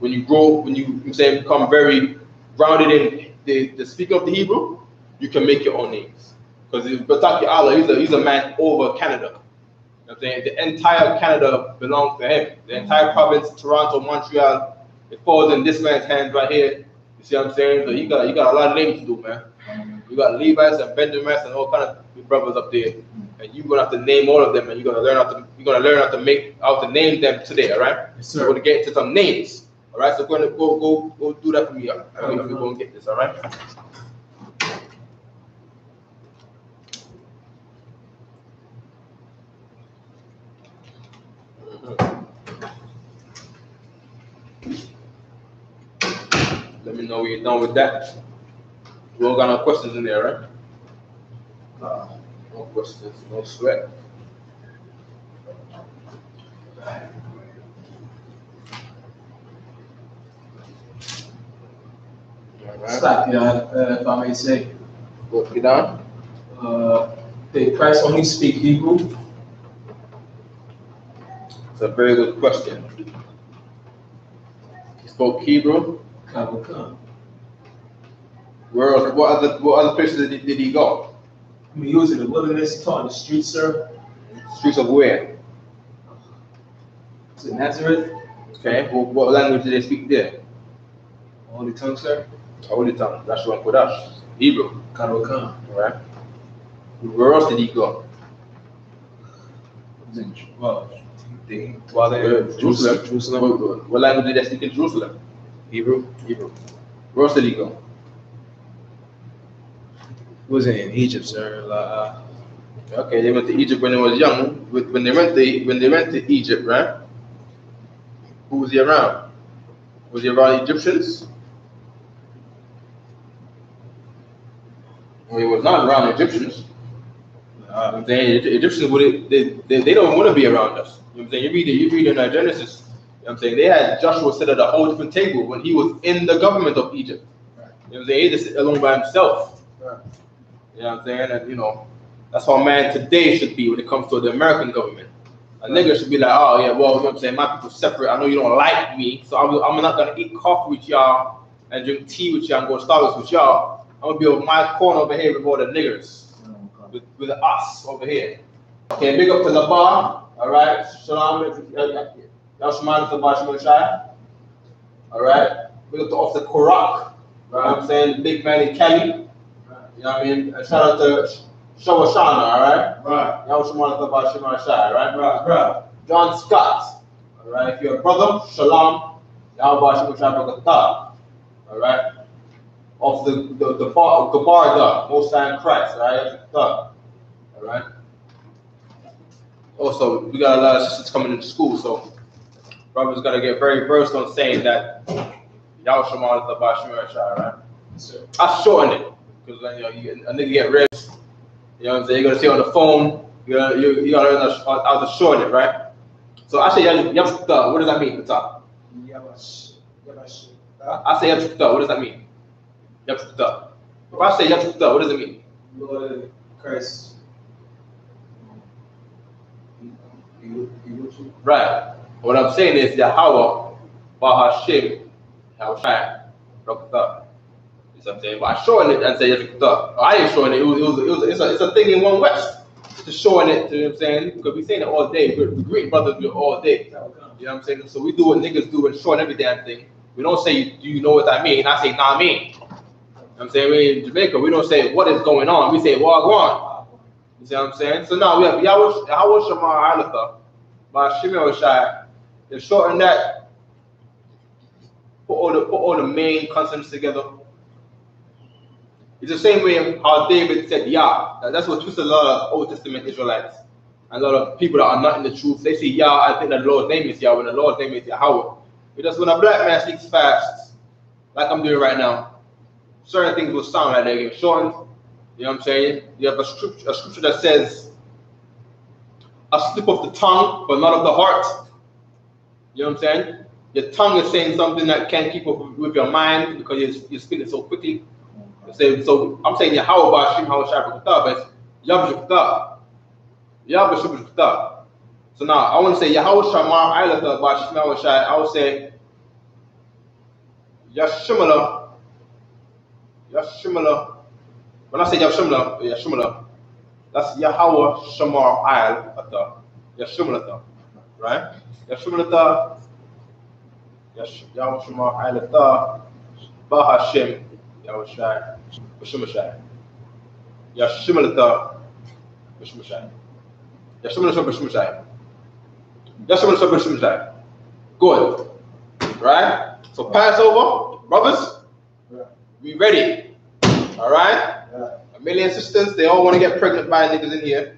when you become very grounded in the speaking of the Hebrew, you can make your own names. Because Bataki Allah, he's a man over Canada. You know what I'm saying? The entire Canada belongs to him. The entire province, Toronto, Montreal, it falls in this man's hands right here. You see what I'm saying? So you got a lot of names to do, man. You got Levites and Benjamins and all kind of brothers up there, and you're gonna have to name all of them, and you're gonna learn how to name them today, all right? Yes, sir. We're gonna get into some names, all right? So we're gonna go do that for me. We're gonna get this, all right? Let me know when you're done with that. We all got no questions in there, right? No questions, no sweat. Stop, if I may say. What, get down? Did Christ only speak Hebrew? It's a very good question. He spoke Hebrew. Where else? What other places did he go? I mean, he was in the wilderness. He taught in the streets, sir. Streets of where? Was it Nazareth? Okay. What language did they speak there? Holy tongue, sir. Holy tongue. Lashawan, Qadash. Hebrew. Qadash. Right. Where else did he go? Jerusalem. What language did they speak in Jerusalem? Hebrew. Where else did he go? Wasn't in Egypt, sir. Okay, they went to Egypt when they was young. When they went to Egypt, right? Who was he around? Was he around Egyptians? Well, he was not around Egyptians. The Egyptians they don't want to be around us. You know what I'm saying? You read in Genesis. You know what I'm saying? They had Joshua sit at a whole different table when he was in the government of Egypt. Right. You know what I'm saying? He just alone by himself. Right. You know what I'm saying? And that's how man today should be when it comes to the American government. A nigga should be like, oh yeah, well, you know what I'm saying? My people separate. I know you don't like me, so I'm not gonna eat coffee with y'all and drink tea with y'all and go to Starbucks with y'all. I'm gonna be over my corner over here with all the niggers. With us over here. Okay, big up to the bar. All right, Shalom. Y'all Shemana to the bar, Shemana Shai. All right, big up to Officer Korak. Right, I'm saying the big man in Cali. You know what I mean? And shout out to Shawashana. All right. Right. Y'all Shemana to the bar, Shemana Shai. Right. Right. John Scott. All right. If you're a brother, Shalom. Y'all bar Shemana Shai Bagata. All right. Of the bar, Most High in Christ, right? All right. Also, we got a lot of sisters coming into school, so brothers got to get very versed on saying that y'all Shema the Bashir Shah, right? Sure. I shorten it because a nigga get ribs. You know what I'm saying? You're gonna see on the phone. You gotta learn how to shorten it, right? So I say Yamshukta. What does that mean at the top? I say Yamshukta. What does that mean? Yamshukta. If I say Yamshukta, what does it mean? Lord Christ. Right. What I'm saying is Yahweh, Bahashim, Yahweh, Rakata. You know what I'm saying? But I shorten it and say Yahweh. I ain't showing it. It's a thing in One West. Just showing it, you know what I'm saying? Because we saying it all day. We're greeting brothers all day. You know what I'm saying? So we do what niggas do and shorten every damn thing. We don't say, do you know what I mean? I say, nah, I mean. You know what I'm saying? We in Jamaica, we don't say what is going on. We say Wagwan. You see what I'm saying? So now we have Yahweh Shema Alaka by Shimei Shai. They shorten that, put all the main consonants together, It's the same way how David said Yah. That's what twisted a lot of Old Testament Israelites. And a lot of people that are not in the truth, they say Yah, I think the Lord's name is Yah, when the Lord's name is Yahweh. Because when a black man speaks fast, like I'm doing right now, certain things will sound like they're getting shortened. You know what I'm saying? You have a scripture that says, a slip of the tongue, but not of the heart. You know what I'm saying? Your tongue is saying something that can't keep up with your mind because you're speaking so quickly. So I'm saying Yahweh Bashim Hawashai, but it's Yahweh Yahweh. So now I want to say Yahweh Shamar Ailata Bashim Hawashai. I would say Yashimala. When I say Yashimala, that's Yahweh Shamar Ailata. Yashimala, right? Yashimala. Yahweh Shamar Ailata. Bahashim Yahushai. Bashimashai. Yashimalata Bashimashai. Yashimashai. Good. Right? So Passover, brothers, we ready. Alright? A million sisters, they all want to get pregnant by niggas in here.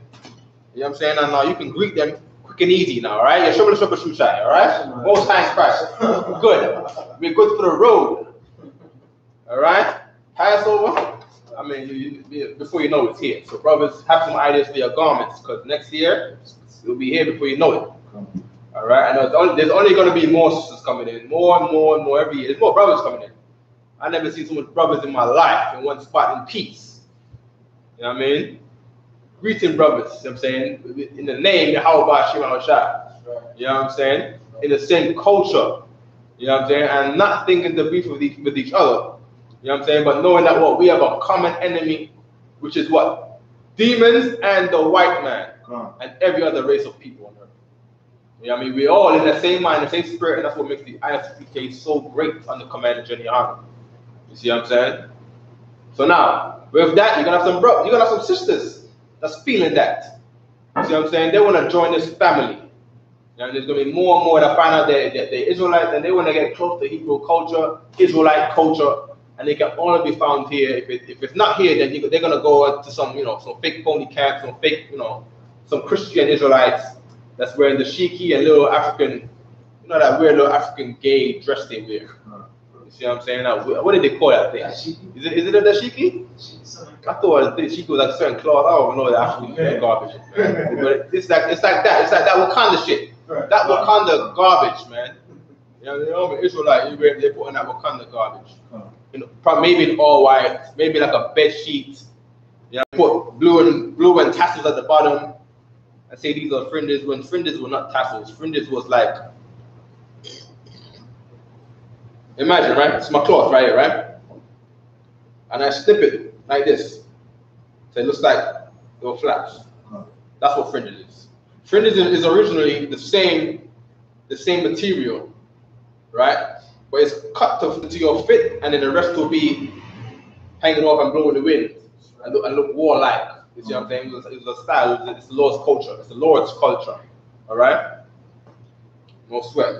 You know what I'm saying? And now you can greet them quick and easy now, alright? Yashimashai, alright? Most High in Christ. Good. We're good for the road. Alright? Passover, I mean, before you know it's here. So brothers, have some ideas for your garments, because next year, it'll be here before you know it. Alright? And there's only going to be more sisters coming in. More and more every year. There's more brothers coming in. I never seen so much brothers in my life in one spot in peace. You know what I mean? Greeting brothers, you know what I'm saying? In the name, Yahweh Shema Hoshai. You know what I'm saying? In the same culture. You know what I'm saying? And not thinking to beef with each other. You know what I'm saying? But knowing that what we have a common enemy, which is what? Demons and the white man. And every other race of people on earth. You know what I mean? We're all in the same mind, the same spirit, and that's what makes the I.S.U.P.K so great under Commander Jenny Yohana. You see what I'm saying? So now, with that, you're gonna have some sisters that's feeling that. You see what I'm saying? They want to join this family. And there's gonna be more and more that find out that they're Israelites and they want to get close to Hebrew culture, Israelite culture, and they can only be found here. If it's not here, then they're gonna go to some some fake pony camp, some fake some Christian Israelites that's wearing the shiki and little African, that weird little African gay dress they wear. You see what I'm saying? Now, what did they call that thing? Is it a dashiki? I thought the dashiki was like a certain cloth. I don't know the African garbage. But it's like that. It's like that Wakanda shit. That Wakanda garbage, man. You know, Israelite, they put on that Wakanda garbage. Probably maybe all white, maybe like a bed sheet. Put blue and tassels at the bottom. I say these are fringes when fringes were not tassels. Fringes was like, imagine, right? It's my cloth right here, right? And I snip it like this. So it looks like little flaps. That's what fringes is. Fringes is originally the same material, right? But it's cut to your fit, and then the rest will be hanging off and blowing the wind and look warlike. You see what I'm saying? It's a style. It's the Lord's culture. It's the Lord's culture. All right. No sweat.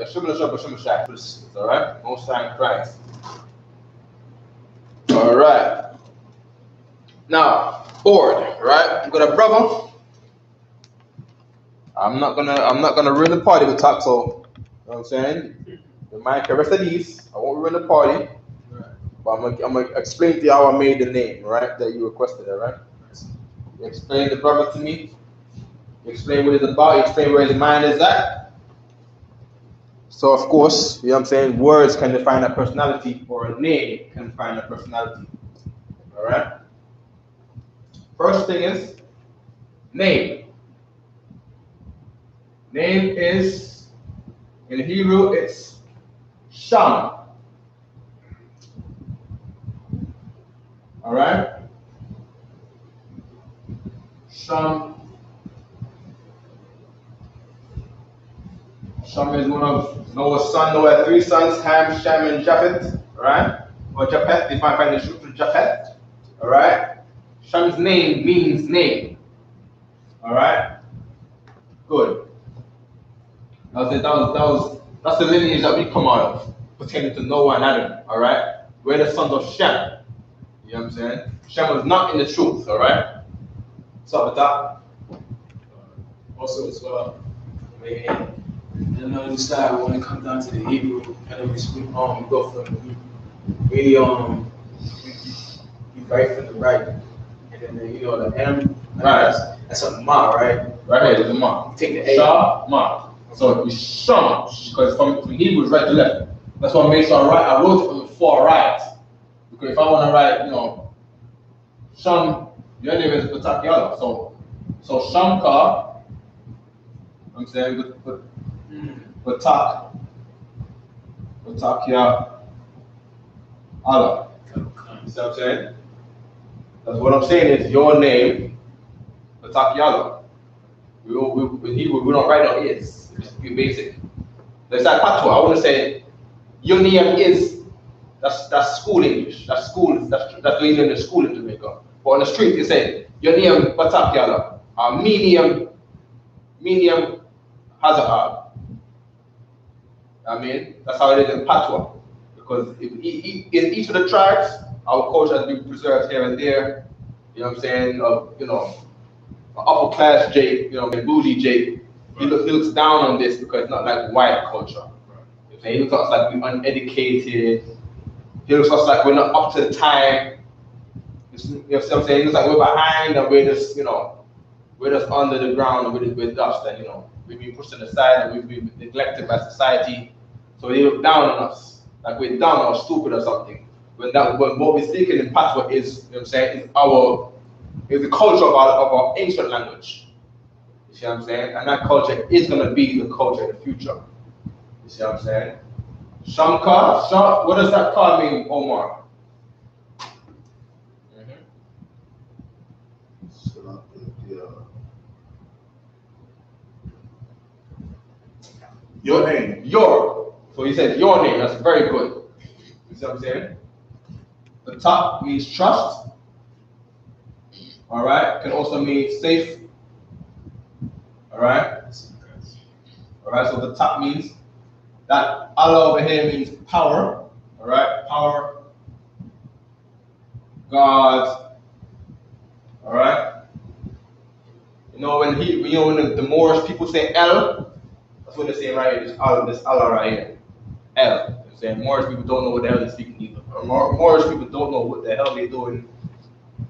All right. Most High in Christ. All right. Now, board. Right. We've got a brother. I'm not gonna ruin the party with talk. So, you know what I'm saying? The mic, the rest of these, I won't ruin the party. But I'm gonna explain to you how I made the name. Right. That you requested. All right. You explain the brother to me. You explain what it's about. You explain where his mind is at. So, of course, you know what I'm saying, words can define a personality, or a name can define a personality. All right? First thing is name. Name is, in Hebrew, it's Sham. All right? Sham. Sham is one of Noah's sons. Noah had 3 sons, Ham, Shem, and Japheth. Alright? Or Japheth, if I find the scripture, Japheth. Alright? Sham's name means name. Alright? Good. That's the lineage that we come out of, pertaining to Noah and Adam. Alright? We're the sons of Shem. You You know what I'm saying? Shem is not in the truth, all right? So with that, Also, as well, I mean, you know, this style when it comes down to the Hebrew, and then we go from we write from the right, and then you know the M, right? That's a ma, right? Right here, there's a ma. You take the A. Sha, ma. So it's sham, because from Hebrew it's right to left. That's why I made sure I wrote it on the far right. Because if I want to write, you know, sham, your name is Batakyala. So Shamka, I'm saying, Batakya Allah. You see what I'm saying? That's what I'm saying is your name, Batakyala. In Hebrew, we don't write on is. It's basic. There's that patwa. I want to say your name is. That's school English. That's school. That's the English in the school in Jamaica. But on the street, you say your name Batakyala. Medium has a R. I mean, that's how it is in patwa. Because in each of the tribes, our culture has been preserved here and there. You know what I'm saying? You know. Upper class Jake, you know, bougie Jake, he looks down on this because it's not like white culture. He looks at us like we're uneducated. He looks at us like we're not up to the time. You know what I'm saying? He looks like we're behind and we're just, you know, we're just under the ground and we're dust and, you know, we've been pushed to the side and we've been neglected by society. So they look down on us, like we're dumb or stupid or something. When what we're speaking in Patois is, you know what I'm saying, is the culture of our ancient language. You see what I'm saying? And that culture is going to be the culture in the future. You see what I'm saying? Shamka, what does that card mean, Omar? Your name. Your. So he said your name. That's very good. You see what I'm saying? The top means trust. All right. Can also mean safe. All right. All right. So the top means that Allah over here means power. All right. Power. God. All right. You know when the Moorish people say El, that's what they say right here. This Allah right here. El. They're saying Moorish people don't know what the hell they're speaking either. Moorish people don't know what the hell they're doing.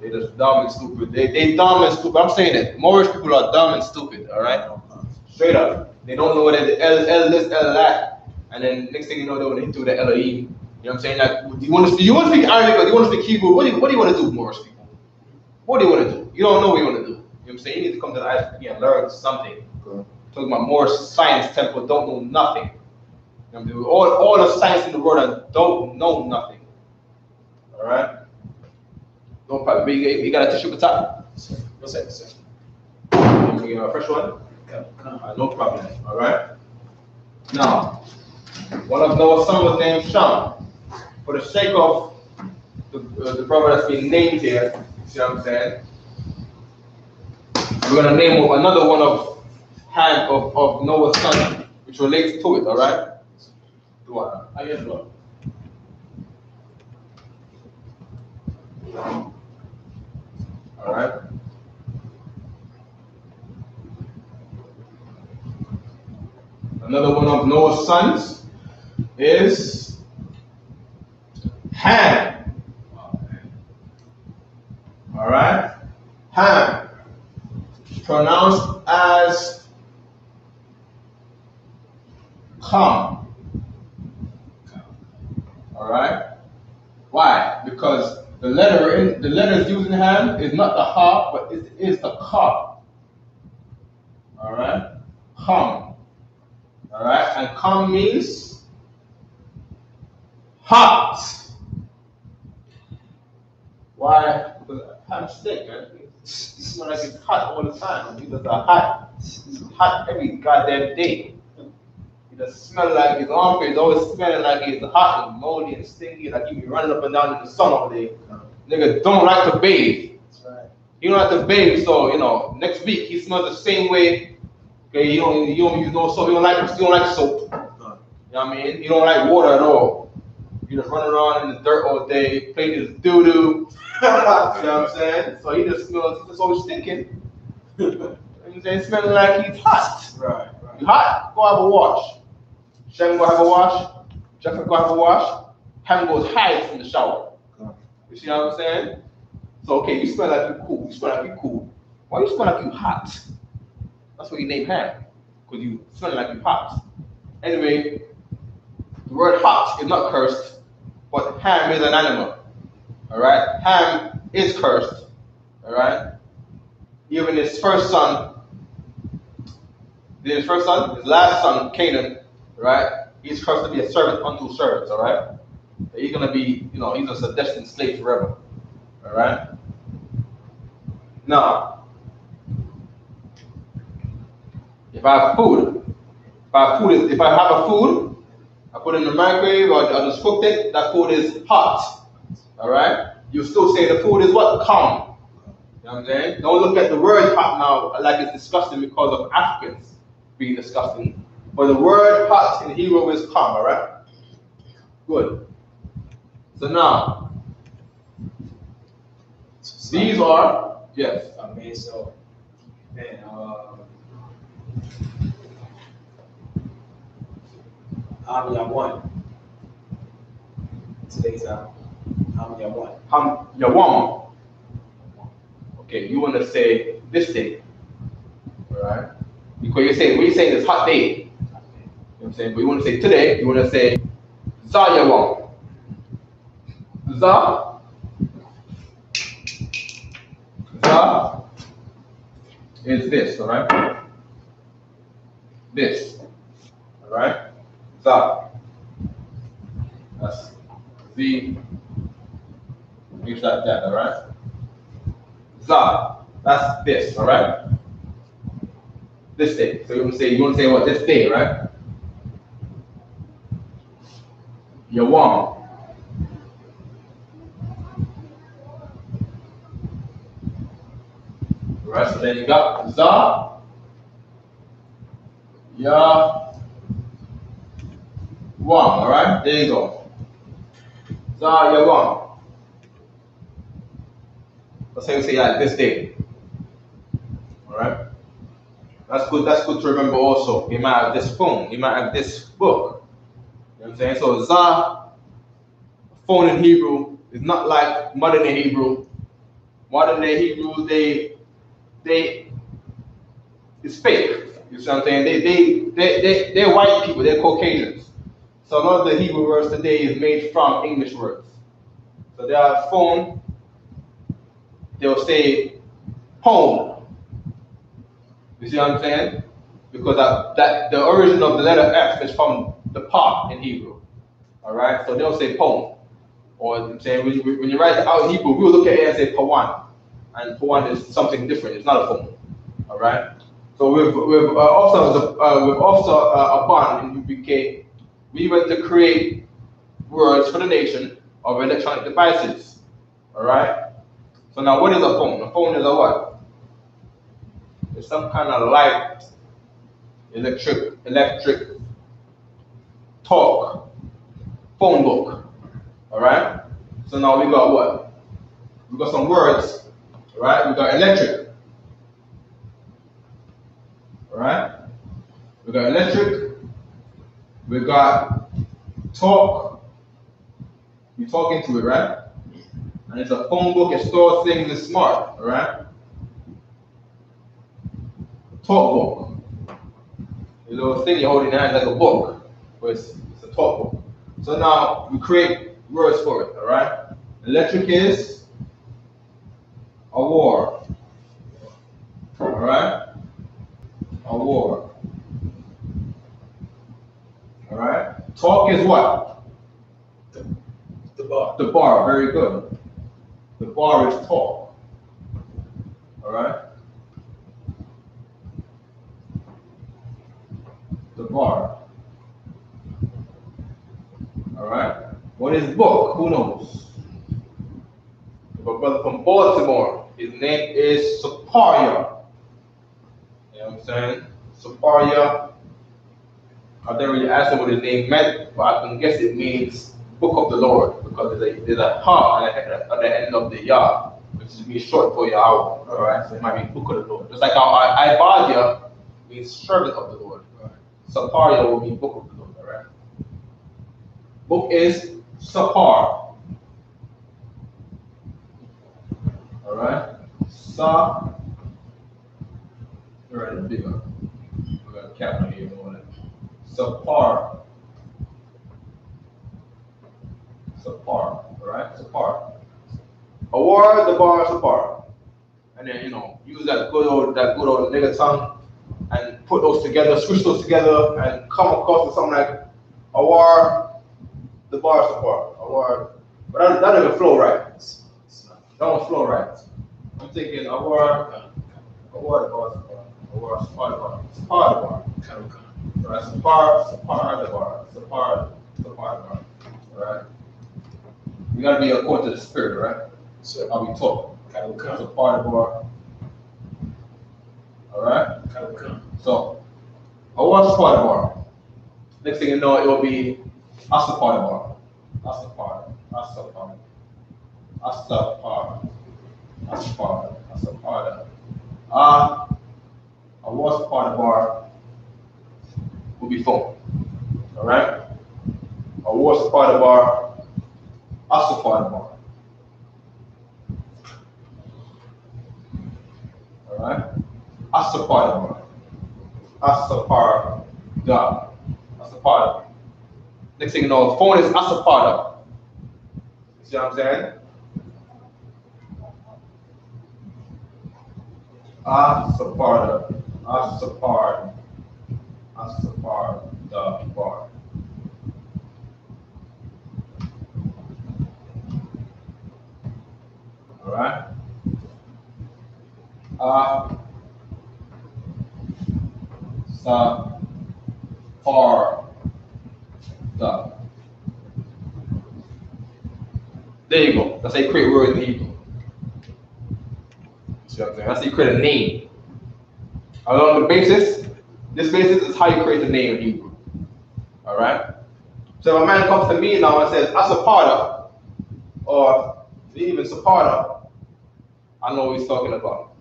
They're just dumb and stupid. They dumb and stupid. I'm saying that Moorish people are dumb and stupid. All right. Straight up. They don't know what it is. El this, El that. And then next thing you know, they want to hit you with the Elohim. You know what I'm saying? Like, do you want to speak Arabic or do you want to speak Hebrew? What do you want to do, Moorish people? What do you want to do? You don't know what you want to do. You know what I'm saying? You need to come to the I.S.U.P.K and learn something. Talking about Moorish science temple, don't know nothing. You know what I'm saying? All the science in the world don't know nothing. All right? No problem. You got a tissue for top? What's that, sir? You get a fresh one? No problem. All right? Now, one of Noah's sons was named Sham. For the sake of the brother that's being named here, you see what I'm saying? We're going to name another one of Noah's sons, which relates to it, all right? All right. Another one of Noah's sons is Ham. All right. Ham. Pronounced as Kam. All right. Why? Because the letters used in Ham is not the ha, but it is the ka. All right. Kam. All right. And kam means hot. Why? Because Ham's sick, man. It's not like it's hot all the time. Because it's hot every goddamn day. It doesn't smell like his armpit is always smelling like it's hot and moldy and stinky, like he be running up and down in the sun all day. Nigga don't like to bathe. That's right. He don't like to bathe, so you know, next week he smells the same way. Okay, you don't use no soap, he don't like soap. You know what I mean? He don't like water at all. You He just running around in the dirt all day, playing his doo-doo. You know what I'm saying? So he just smells, he's always stinking. You know what I'm saying? Smelling like he's hot. Right. You hot? Go have a wash. Shem go have a wash. Jeff go have a wash. Ham goes hide from the shower. You see what I'm saying? So okay, you smell like you cool. You smell like you cool. Why you smell like you hot? That's what you name Ham, because you smell like you hot. Anyway, the word hot is not cursed, but Ham is an animal. All right, Ham is cursed. All right, even his first son, his last son, Canaan, right? He's cursed to be a servant unto servants. All right, he's gonna be, he's just a destined slave forever. All right. Now, if I have food, if I have a food, I put it in the microwave or I just cooked it, that food is hot. All right? You still say the food is what? Calm. You know what I'm saying? Don't look at the word hot now like it's disgusting because of Africans being disgusting. But the word hot in Hebrew is calm, all right? Good. So now, these are, yes. I mean, so, man, how many I won? Today's how many I won? You won. Okay, you want to say this day, all right? Because you're saying, when you're saying this hot day, you know what I'm saying? But you want to say today, you want to say Zah won. Zah is this, all right? This, all right? Zah. That's Z. Make that, all right? Zah. That's this, all right? This day. So you want to say what? This day, right? Yawam. Right, so then you got Zah, Ya, Wam, all right? There you go. Zah, Ya, Wam. That's how you say like this day. All right? That's good to remember also. You might have this phone, you might have this book. You know what I'm saying? So Zah, phone in Hebrew, is not like modern day Hebrew. Modern day Hebrew, it's fake. You see what I'm saying? They're white people, they're Caucasians. So a lot of the Hebrew words today is made from English words. So they have phone, they'll say home. You see what I'm saying? Because the origin of the letter F is from the pa in Hebrew. Alright? So they'll say pone. Or I'm saying when you write it out in Hebrew, we'll look at it and say pawan. And pawan is something different, it's not a phone. Alright? So with Officer Aban in UPK, we went to create words for the nation of electronic devices. Alright? So now what is a phone? A phone is a what? It's some kind of light, electric talk, phone book. Alright? So now we got what? We got some words. Alright? We got electric. Alright? We got electric. We got talk. You talk into it, right? And it's a phone book, it stores things, it's smart, alright? Talk book. The little thing you hold in your hand like a book, but it's a talk book. So now we create words for it, alright? Electric is a war. Alright? A war. Alright? Talk is what? The bar. The bar, very good. The bar is talk. Alright? The bar. Alright? What is book? Who knows? A brother from Baltimore. His name is Saparia. You know what I'm saying? Saparia. I didn't really ask him what his name meant, but I can guess it means book of the Lord, because there's a ha at the end of the Yah, which is means short for Yahweh. Alright, so it might be book of the Lord. Just like our Ibadia means servant of the Lord. Saparia will mean book of the Lord. Alright. Book is Sapar. Alright. Sa. Alright, it's bigger. We got a capital here, more than Sapar. Sapar. Alright? Sapar. Award the bar Sapar. And then use that good old nigga tongue and put those together, switch those together, and come across with something like award the bar Sapar. Award. But that doesn't flow right. That don't flow right. I'm thinking award the bar Sapar. Award Sapar the bar. Sapar the bar. Right? Sapar the bar. Sapar the bar. Alright? We gotta be according to the spirit, right? So how we talk. Sapar the bar. Alright? So award Sapar the bar. Next thing you know, it will be Asapar the bar. Asapar. A worst part of the bar will be phone. Alright? A worst part of the bar, Asapar the bar. Alright? Asapar the bar. Asapar the. Asapar. Next thing you know, phone is Asapar. You see what I'm saying? Asapar the bar. Alright? Sapar the. There you go. That's how you create words in Hebrew. See what I'm saying? That's how you create a name. Along the basis, this basis is how you create a name in Hebrew. Alright? So if a man comes to me now and says, Asapara, or even Sapara, I know what he's talking about.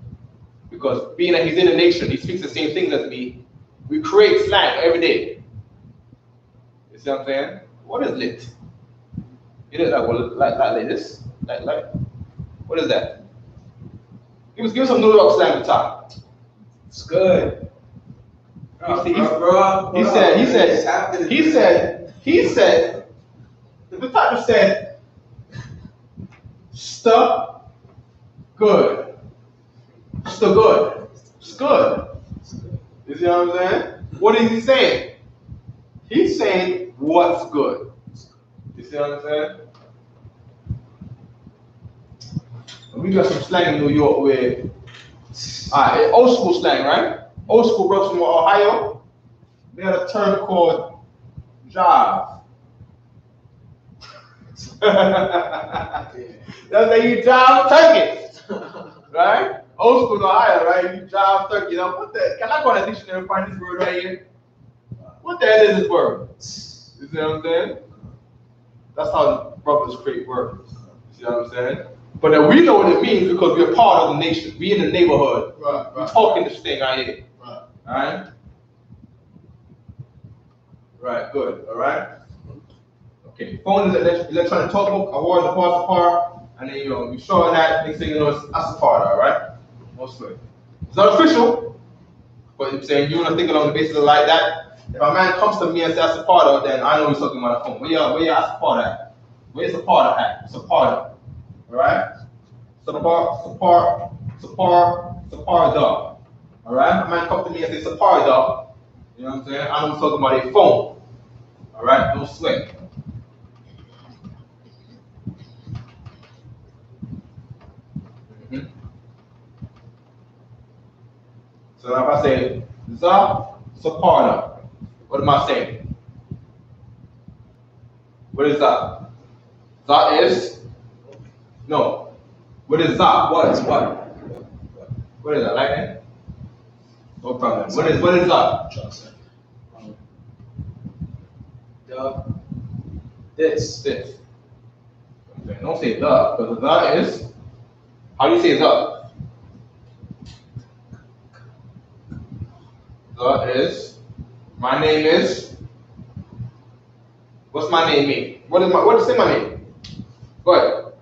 Because being that he's in a nation, he speaks the same things as me, we create slang every day. You see what I'm saying? What is lit? You know, like this? Like, what is that? Give us some New York slang to talk. It's good. He said, the title said, stuff good. Still good. It's good. You see what I'm saying? What is he saying? He's saying what's good. You see what I'm saying? And we got some slang in New York where, old school slang, right? Old school brothers from Ohio, they had a term called jive. That's how you jive turkey, right? Old school Ohio, right? You jive turkey. Now, what the? Can I go to the dictionary and find this word right here? What the hell is this word? You see what I'm saying? That's how brothers create words. You see what I'm saying? But then we know what it means because we're part of the nation. We in the neighborhood. Right, we're talking this thing out here. Right. Alright? Right, good. Alright? Okay. Phone is electronic talkbook, award the parts apart, and then you showing that, next thing you know, it's Asapar, alright? Most good. It's not official, but I'm saying you want to think along the basis of like that. If a man comes to me and says Asapar, then I know he's talking about a phone. Where your Asapar at? Where's Sapar at? Sapar. Alright? Sapar da. Alright? A man comes to me and says Sapar da. You know what I'm saying? I know he's talking about a phone. Alright? Don't sweat. So now if I say Za Saparda, what am I saying? What is that? Za is? No. What is that? What is what? What is that? Lightning? No problem. What is that? This. This. Okay, don't say the, because the is, how do you say the? The is, my name is, what's my name mean? What does say my name? Go ahead.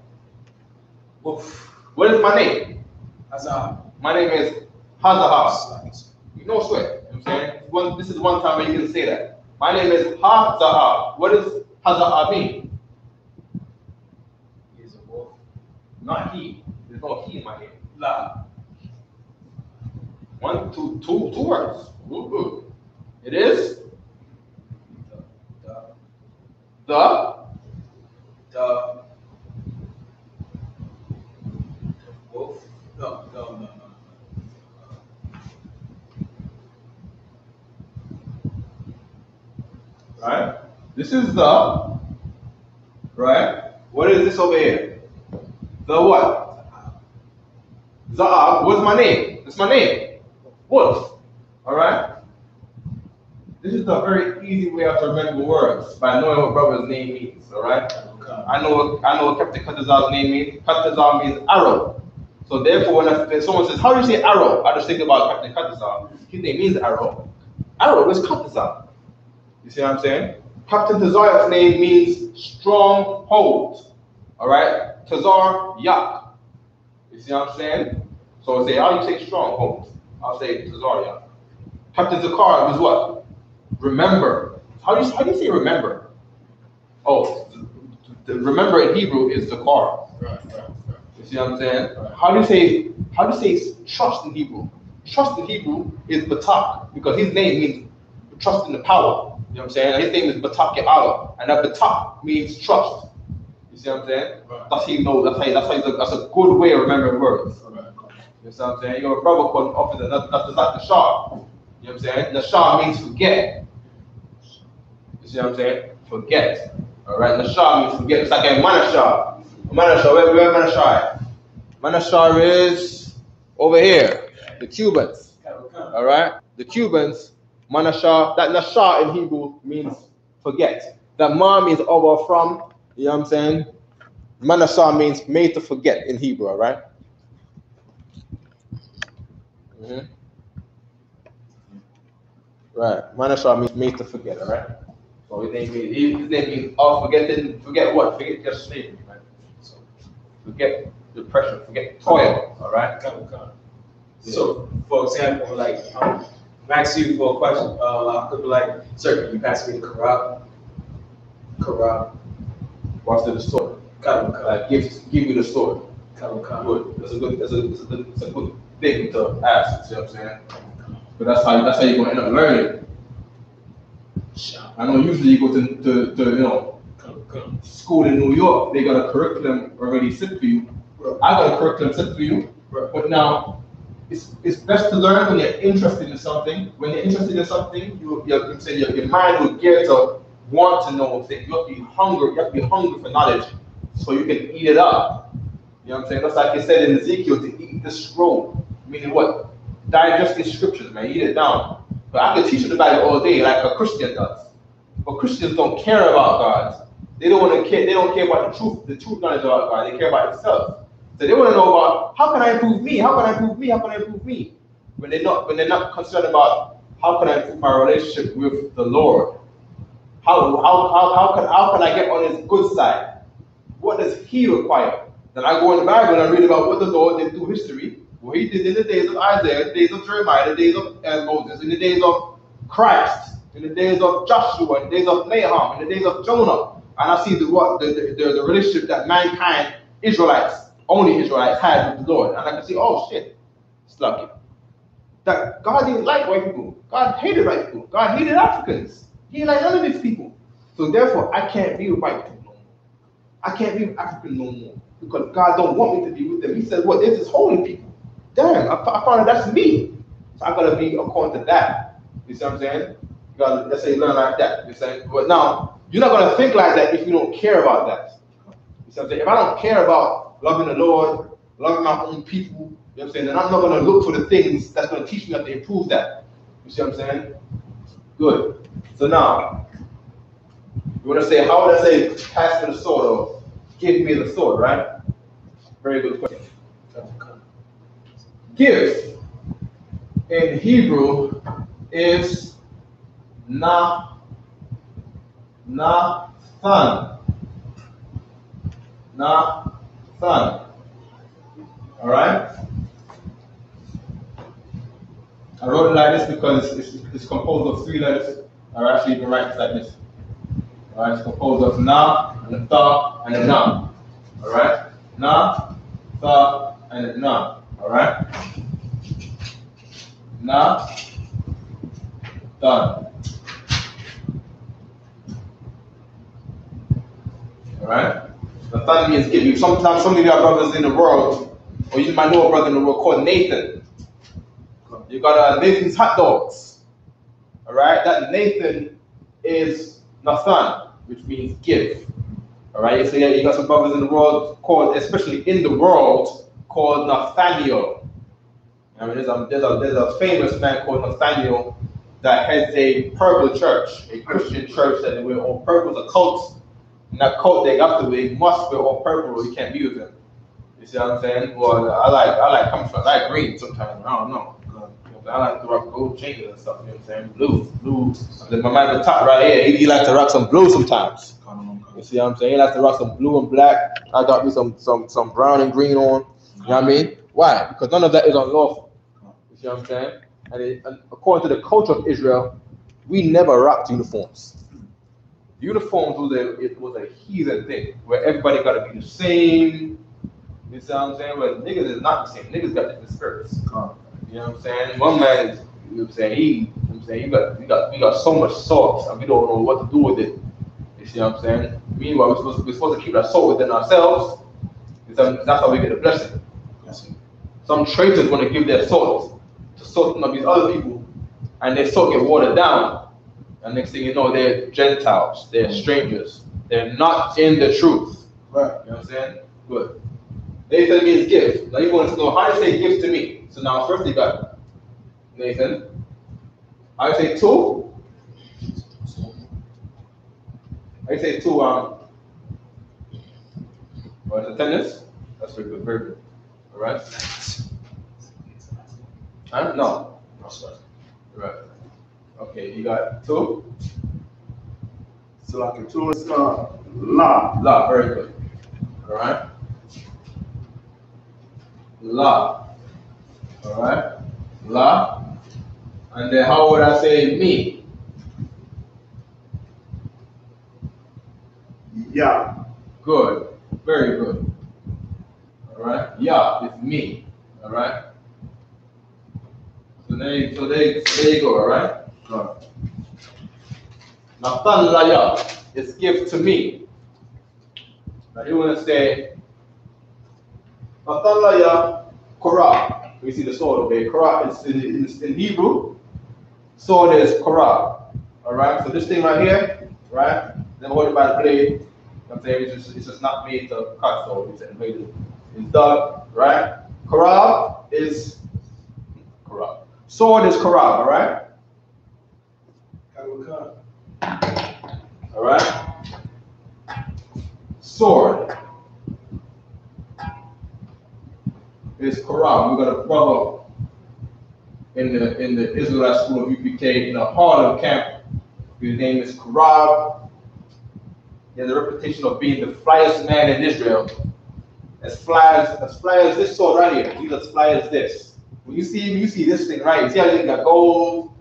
Woof. What is my name? Hazah. My name is Hazah. No sweat. You know what I'm saying? This is one time where you can say that. My name is Hazah. What does Hazah mean? He is a wolf. Not he. There's no he in my name. La. One, two words. Good. It is the wolf. No. Right? This is the, right? What is this over here? The what? Za'ab. What's my name? That's my name. Wolf. Alright? This is a very easy way to remember words by knowing what brother's name means. Alright? I know what Captain Qadash's name means. Qadash means arrow. So therefore, when someone says, how do you say arrow? I just think about Captain Qadash. His name means arrow. Arrow is Qadash. You see what I'm saying? Captain Tazar's name means stronghold. Alright? Tazar Yak. You see what I'm saying? So I say, how do you say stronghold? I'll say Tazar Yak. Captain Zakar is what? Remember. How do you say remember? Oh, the remember in Hebrew is Zakar. Right. You see what I'm saying? How do you say trust in Hebrew? Trust in Hebrew is Batak, because his name means trust in the power. You know what I'm saying? His name is Batak Ya'ala, and that Batak means trust. You see what I'm saying? Right. That's how you know. That's a good way of remembering words. Right. You see what I'm saying? You got a brother called Officer, that's like the Shah. You know what I'm saying? The Shah means forget. You see what I'm saying? Forget. Alright, the Shah means forget. It's like a Manashah. Manashah, where Manashah is? Manashah is over here. The Cubans. Alright? The Cubans, Manashah, that Nashah in Hebrew means forget. That Ma means over from, you know what I'm saying? Manashah means made to forget in Hebrew, alright? Right. Manashah means made to forget, alright? So his name means forget what? Forget your slavery, right? So forget depression, forget toil, alright? So, for example, like, I'm asking you for a question. I could be like, sir, can you pass me the Quran? Watch the story. Like, give you the story. Good. That's a good thing to ask. You know what I'm saying? But that's how you're gonna end up learning. I know usually you go to school in New York, they got a curriculum already set for you. I got a curriculum set for you. But now it's best to learn when you're interested in something. When you're interested in something, your mind will get to want to know things. You have to be hungry. You have to be hungry for knowledge, so you can eat it up. You know what I'm saying? That's like it said in Ezekiel, to eat the scroll. Meaning what? Digest the scriptures, man. Eat it down. But I could teach you the Bible all day, like a Christian does. But Christians don't care about God. They don't care. They don't care about the truth knowledge about God. They care about themselves. So they want to know about how can I improve me? How can I improve me? How can I improve me? When they're not concerned about how can I improve my relationship with the Lord? How can I get on His good side? What does He require? Then I go in the Bible and I read about what the Lord did through history, what He did in the days of Isaiah, the days of Jeremiah, the days of Moses, in the days of Christ, in the days of Joshua, in the days of Nahum, in the days of Jonah, and I see the relationship that mankind, only Israelites had with the Lord, and I can see, oh shit, it's lucky. That God didn't like white people. God hated white people. God hated Africans. He didn't like none of these people. So therefore, I can't be with white people no more. I can't be with African no more. Because God don't want me to be with them. He says, well, this is holy people. Damn, I found out that's me. So I gotta be according to that. You see what I'm saying? You gotta, let's say, learn like that. You say, but now, you're not gonna think like that if you don't care about that. You see what I'm saying? If I don't care about loving the Lord, loving my own people, you know what I'm saying, then I'm not gonna look for the things that's gonna teach me how to improve that. You see what I'm saying? Good. So now, You want to say, how would I say, pass me the sword or give me the sword, right? Very good question. Give in Hebrew is Nathan. Nathan. All right? I wrote it like this because it's composed of 3 letters. All right, so you can write it like this. All right, it's composed of Na, and a Tha, and a Na. All right? Na, Tha, and a Na. All right? Na, Tha. All right? The Tha means give you. Sometimes some of your brothers in the world, or you might know a brother in the world called Nathan. You got Nathan's hot dogs. All right? That Nathan is Nathan, which means give. All right? So yeah, you got some brothers in the world called, especially in the world, called Nathaniel. I mean, there's a famous man called Nathaniel that has a purple church, a Christian church that they wear all purple. It's a cult. And that cult they got to wear, must wear all purple or you can't be with them. You see what I'm saying? Well, I like camouflage. I like green sometimes. I don't know. I like to rock gold chains and stuff. You know what I'm saying? Blue. Then my man at the top right here, he like to rock some blue sometimes. You see what I'm saying? He likes to rock some blue and black. I got me some brown and green on. You know what I mean? Why? Because none of that is unlawful. You see what I'm saying? And according to the culture of Israel, we never rocked uniforms. Uniforms was a heathen thing where everybody got to be the same. You see what I'm saying? But niggas is not the same. Niggas got different spirits. You know what I'm saying? One man is, you know what I'm saying? We got so much salt and we don't know what to do with it. You see what I'm saying? Meanwhile, we're supposed to keep that salt within ourselves. That's how we get a blessing. Some traitors want to give their salt to certain of these other people, and their salt get watered down. And next thing you know, they're Gentiles, they're strangers, they're not in the truth. Right. You know what I'm saying? Good. Nathan means gift. Now you want to know how do you say gift to me? So now first you got Nathan. How do you say two? How do you say two? Or attendance? That's very good, very good. All right. No. Right. Okay, you got two. So like a 2 is La. La, very good. All right. La. All right. La. And then how would I say me? Ya. Good. Very good. All right. Ya is me. All right. So there you go. All right. Nathan Laya is give to me. Now you want to say Nathan Laya Korah. We see the sword over here. Korah is in Hebrew. Sword is Korah. All right. So this thing right here, right? Then hold it by the blade. I'm saying it's just not made to cut. So it's made in dug, right? Korah is Korah. Sword is Korah. All right. All right. Sword is Quran. We got a brother in the Israelite school of UPK in a Harlem camp. His name is Karab. He has a reputation of being the flyest man in Israel. As fly as this sword right here. He's as fly as this. When you see him, you see this thing right. You see how he got gold.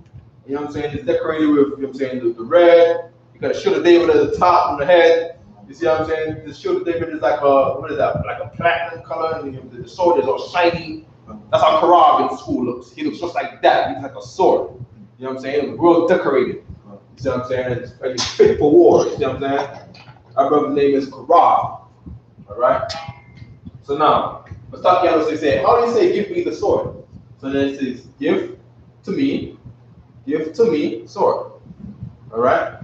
You know what I'm saying? It's decorated with, you know what I'm saying, the red. You got a shield of David at the top on the head. You see what I'm saying? The shield of David is like a, what is that? Like a platinum color, and the sword is all shiny. That's how Karab in school looks. He looks just like that. He's like a sword. You know what I'm saying? Real decorated. You see what I'm saying? It's fit for war. You see what I'm saying? Our brother's name is Karab. All right? So now, let's talk again. Let's say, how do you say give me the sword? So then it says, give to me sword. All right?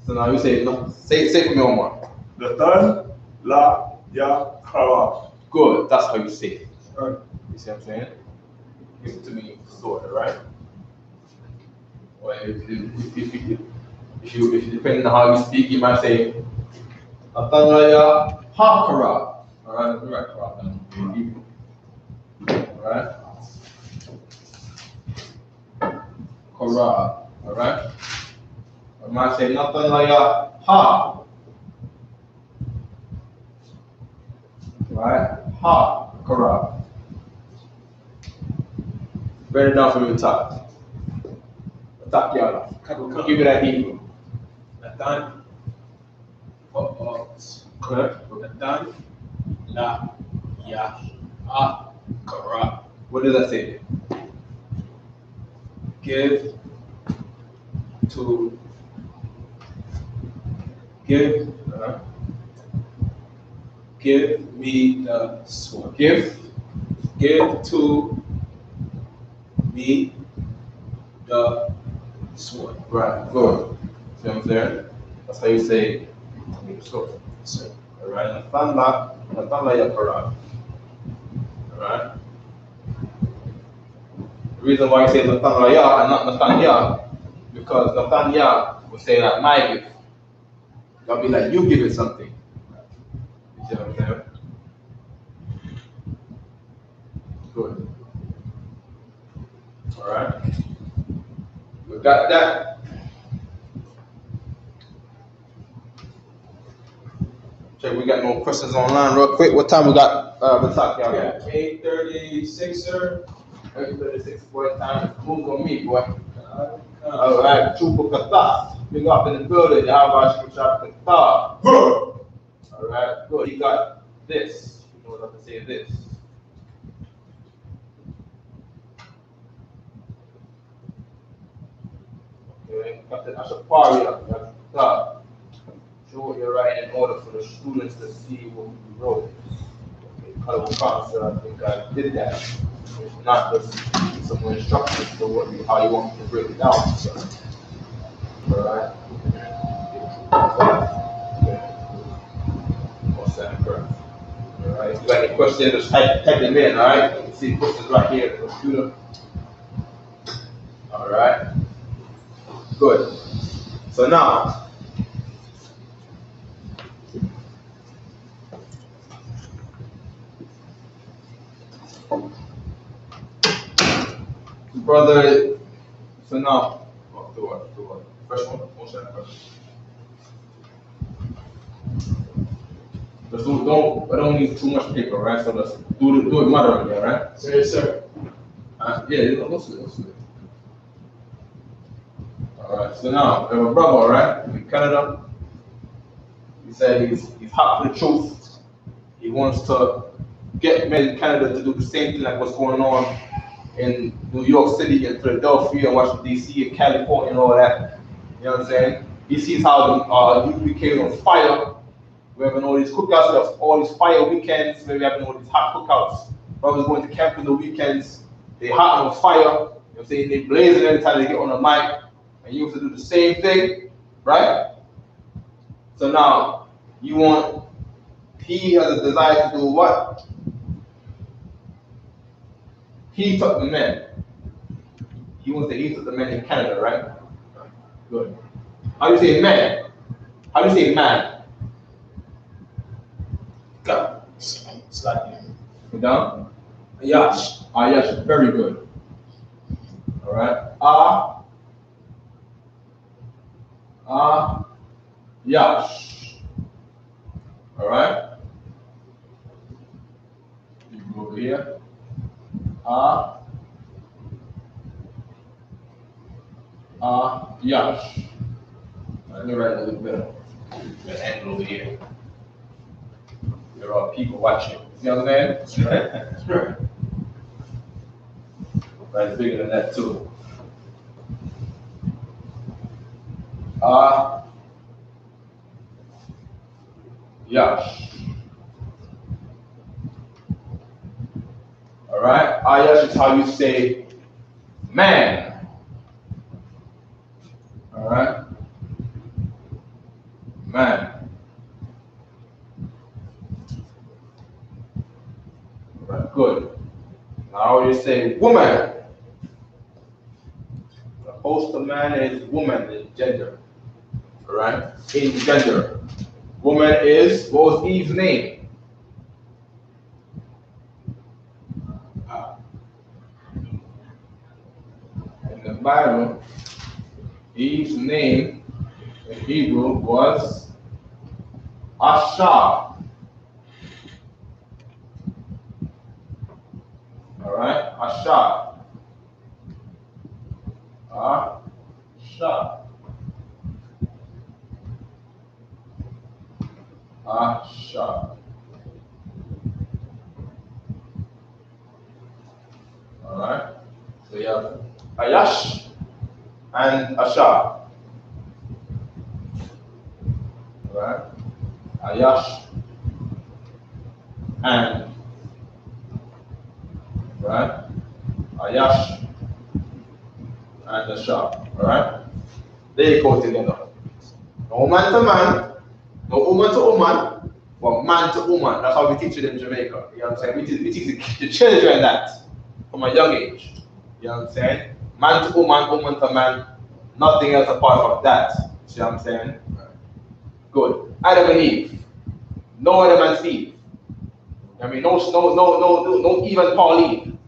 So now you say, no, say for me one more. Nathan La Ya Karab. Good, that's how you say it. All right. You see what I'm saying? Give it to me sword, all right? Or If you depending on how you speak, you might say Nathaniah Hakara. Alright, let me write Kara down. Alright. Kara. Alright. I might say Nathaniah Ha. Right? Ha. Kara. Write it down from the top. Top, y'all. Give me that Hebrew. Nathan. Correct. Nathan. La. Ya. A. Kara. What does that say? Give to. Give. Give me the sword. Give to me the sword. Right, good. See what I'm saying? That's how you say sword. So, Alright, Nathaniah Quran. Alright? The reason why you say Nathaniah and not Nathaniah, because Nathaniah will say like my gift. That'll be like you give it something. You see what I'm saying? Good. Alright? We got that. Check, we got no questions online real quick. What time we got the talk, y'all? yeah, 8:36, sir. 8:36, boy, time. Move on me, boy. Alright, Chupa Qadash. Big up in the building. YAHANNA Qadash. Alright, good. You got this. You know what I have to say this. Okay, got the Ashapari. Show what you're writing in order for the students to see what you wrote. Okay, colorful concept, I think I did that. It's not just some instructions for how you want me to break it down. So, alright. What's that correct? Alright, if you got any questions, just type them in, alright? You can see questions right here in the computer. Alright. Good. So now, brother, so now, do what? First one, what's that question? Just I don't need too much paper, right? So let's do it moderately, all right? Yes, sir. Yeah, let's do it. All right, so now, we have a brother, all right, in Canada. He said he's hot for the truth. He wants to get men in Canada to do the same thing like what's going on in New York City and Philadelphia and Washington, D.C. and California and all that. You know what I'm saying? He sees how the U.P.K. is on fire. We're having all these cookouts, we have all these fire weekends, we're having all these hot cookouts. Brothers going to camp in the weekends, they hot on fire, you know what I'm saying? They blazing every time they get on the mic, and you have to do the same thing, right? So now, he has a desire to do what? Heat up the men. He wants to heat up the men in Canada, right? Good. How do you say man? How do you say man? Got slightly. Put down? Yash. Yash, very good. All right. Yash. All right. You go over here. Yash. Let me write a little bit of the angle over here. There are people watching. You know what I'm saying? That's right. Right, bigger than that too. Yash. All right. Yash is how you say man. All right. Man. All right. Good. Now you say woman. Opposed to man is woman, is gender. Alright? In gender. Woman is, what was Eve's name? In the Bible, Eve's name in Hebrew was Asha. Alright? Asha. Asha. Asha. Alright? So you have Ayash and Asha. Alright? Ayash and right? Ayash and Asha. Alright? They go together. No man to man, no woman to woman, but man to woman. That's how we teach it in Jamaica. You know what I'm saying? We teach the children that from a young age. You know what I'm saying? Man to woman, woman to man, nothing else apart from that. See what I'm saying? Good. Adam and Eve. No Adam and Steve. I mean, no Eve and Pauline.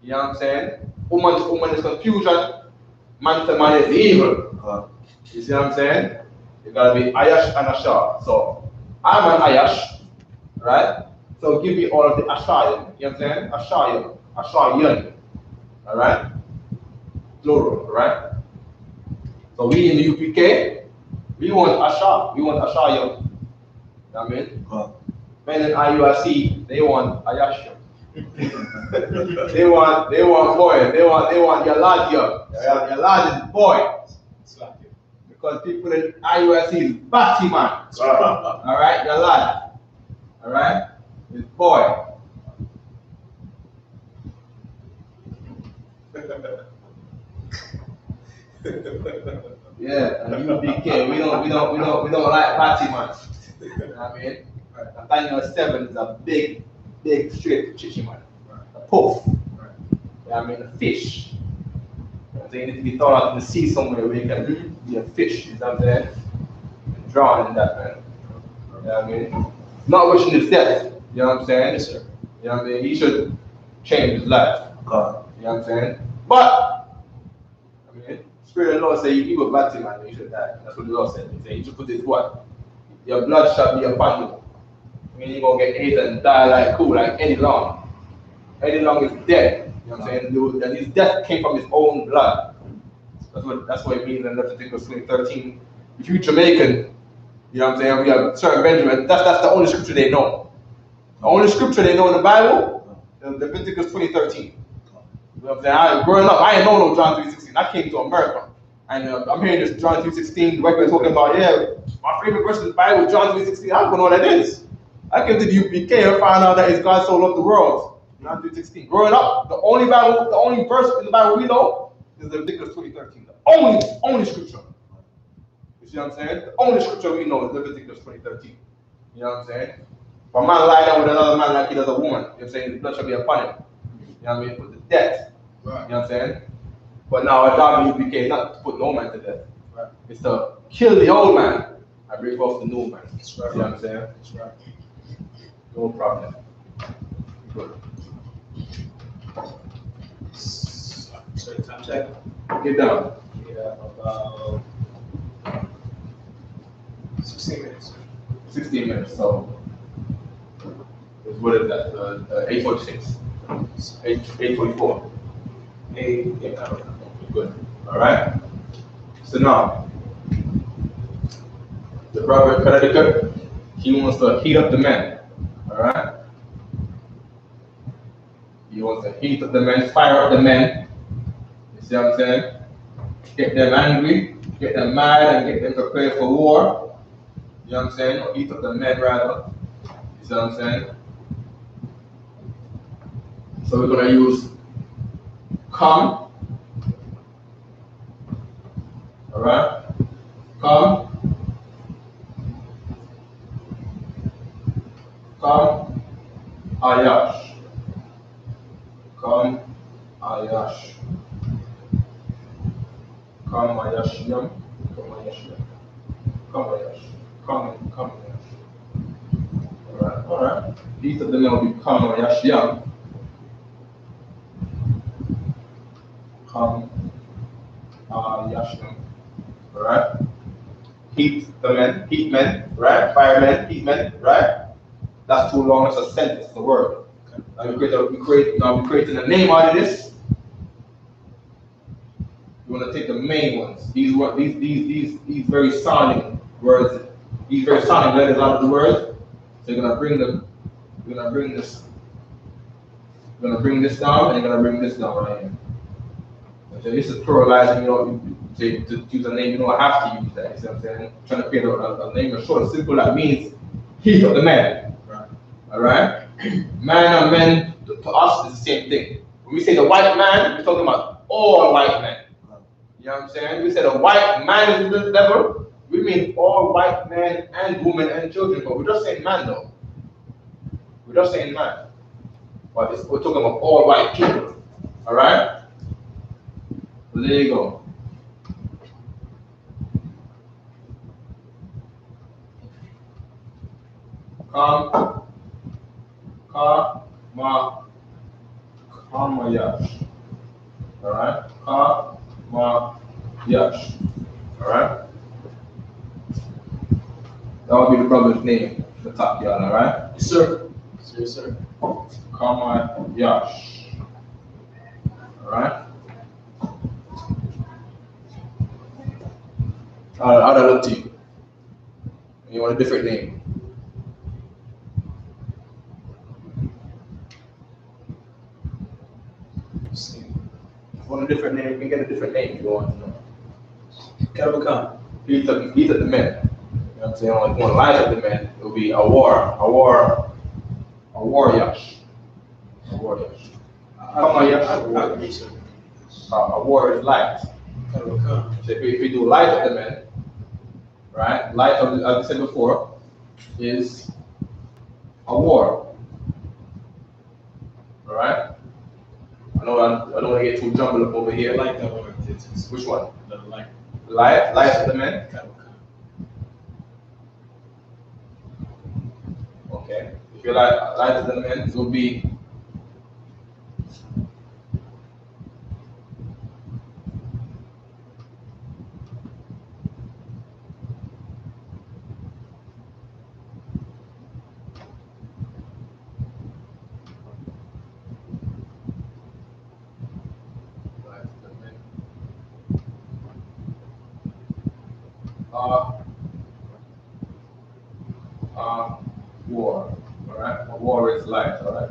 You know what I'm saying? Woman to woman is confusion. Man to man is evil. You see what I'm saying? You gotta be Ayash and Asha. So I'm an Ayash, right? So give me all of the Ashayim. You know what I'm saying? Ashayim. Ashayan. Alright? Plural, right? So we in the UPK, we want Asha. We want Ashayim. You know what I mean? Men in I.U.S.C, they want Ayash. they want boy. They want Yaladia. Yaladia is boy. Because people in I.U.S.C is Batman. Alright, Yalad. Alright? It's boy. Yeah, and U.P.K. we don't like Batman. You know what I mean? Nathaniel 7 is a big straight chichi man. A puff. You know what I mean? A fish. So you need to be thrown out in the sea somewhere where you can be a fish. You know what I'm saying? And drown in that, man. You know what I mean? Not wishing his death. You know what I'm saying? Yes, sir. You know what I mean? He should change his life. You know what I'm saying? But, I mean, Spirit of the Lord said, you were bad man, you should die. That's what the Lord said. He said, you should put this what? Your blood shall be upon you. I mean, you're going to get AIDS and die like Eddie Long. Eddie Long is dead. You know what I'm saying? And his death came from his own blood. That's what it means in Leviticus 20:13. If you're Jamaican, you know what I'm saying? We have certain Benjamin. That's the only scripture they know. The only scripture they know in the Bible is Leviticus 20:13. You know what I'm saying? Growing up, I didn't know no John 3:16. I came to America. And I'm hearing this John 3:16, the regular talking about, yeah, my favorite verse in the Bible is John 3:16. I don't know what that is. I came to the UPK and found out that it's God so loved the world. John 3:16. Growing up, the only verse in the Bible we know is Leviticus 20:13. The only scripture. You see what I'm saying? The only scripture we know is Leviticus 20:13. You know what I'm saying? If a man lie down with another man like he does a woman, you know what I'm saying? The blood shall be upon him. You know what I mean? With the death. Right. You know what I'm saying? But now our job in UPK not to put no man to death. Right. It's to kill the old man and bring forth the new man. That's right. You know what I'm saying? That's right. No problem. Good. So time check. Get down. Yeah, about 16 minutes. 16 minutes. So what is that? 8:46. 8:44. 8. Yeah. Good. All right. So now, the brother Connecticut, he wants to heat up the men. All right. He wants to heat up the men, fire up the men. You see what I'm saying? Get them angry, get them mad, and get them prepared for war. You know what I'm saying? Or heat up the men rather. You see what I'm saying? So we're gonna use come. All right. Come. Ayash. Come, Ayash. Come, Ayashyam. Come, Ayashyam. Come on, Yash. Come on, Yash. Alright. These of them will be come on, Yash, young. Come, Yash, young. Alright. Heat men, right? Firemen, heat men, right? That's too long, it's a sentence, the word. Now we're creating a name out of this. You want to take the main ones. These very sounding words, these very sounding letters out of the word. So you're gonna bring this down, and you're gonna bring this down right here. So this is pluralizing, to use a name, you don't have to use that. You see what I'm saying? Trying to create a name that's short and simple, that means heat of the man. Right. Alright? Man and men to us is the same thing. When we say the white man, we're talking about all white men. You know what I'm saying? We say the white man is this level, we mean all white men and women and children, but we're just saying man though. We're just saying man. But we're talking about all white people. Alright? So there you go. Yash. Alright? Yash. Alright? That would be the brother's name, the top yard, alright? Yes, sir. Yes, sir. Yash. Alright? How that look to you? You want a different name? If you want a different name, you can get a different name if you want. He's at the men. You know what I'm saying? Like one lies at the men, it will be a war yash. A war yash. A war is light. So if we do light at the men, right? Light, as I said before, is a war. Alright? I don't want to get too jumbled up over here. I like that word. Which one? The light. Light at the men? Okay. If you light at the men, it will be war. Alright? A war is light, alright?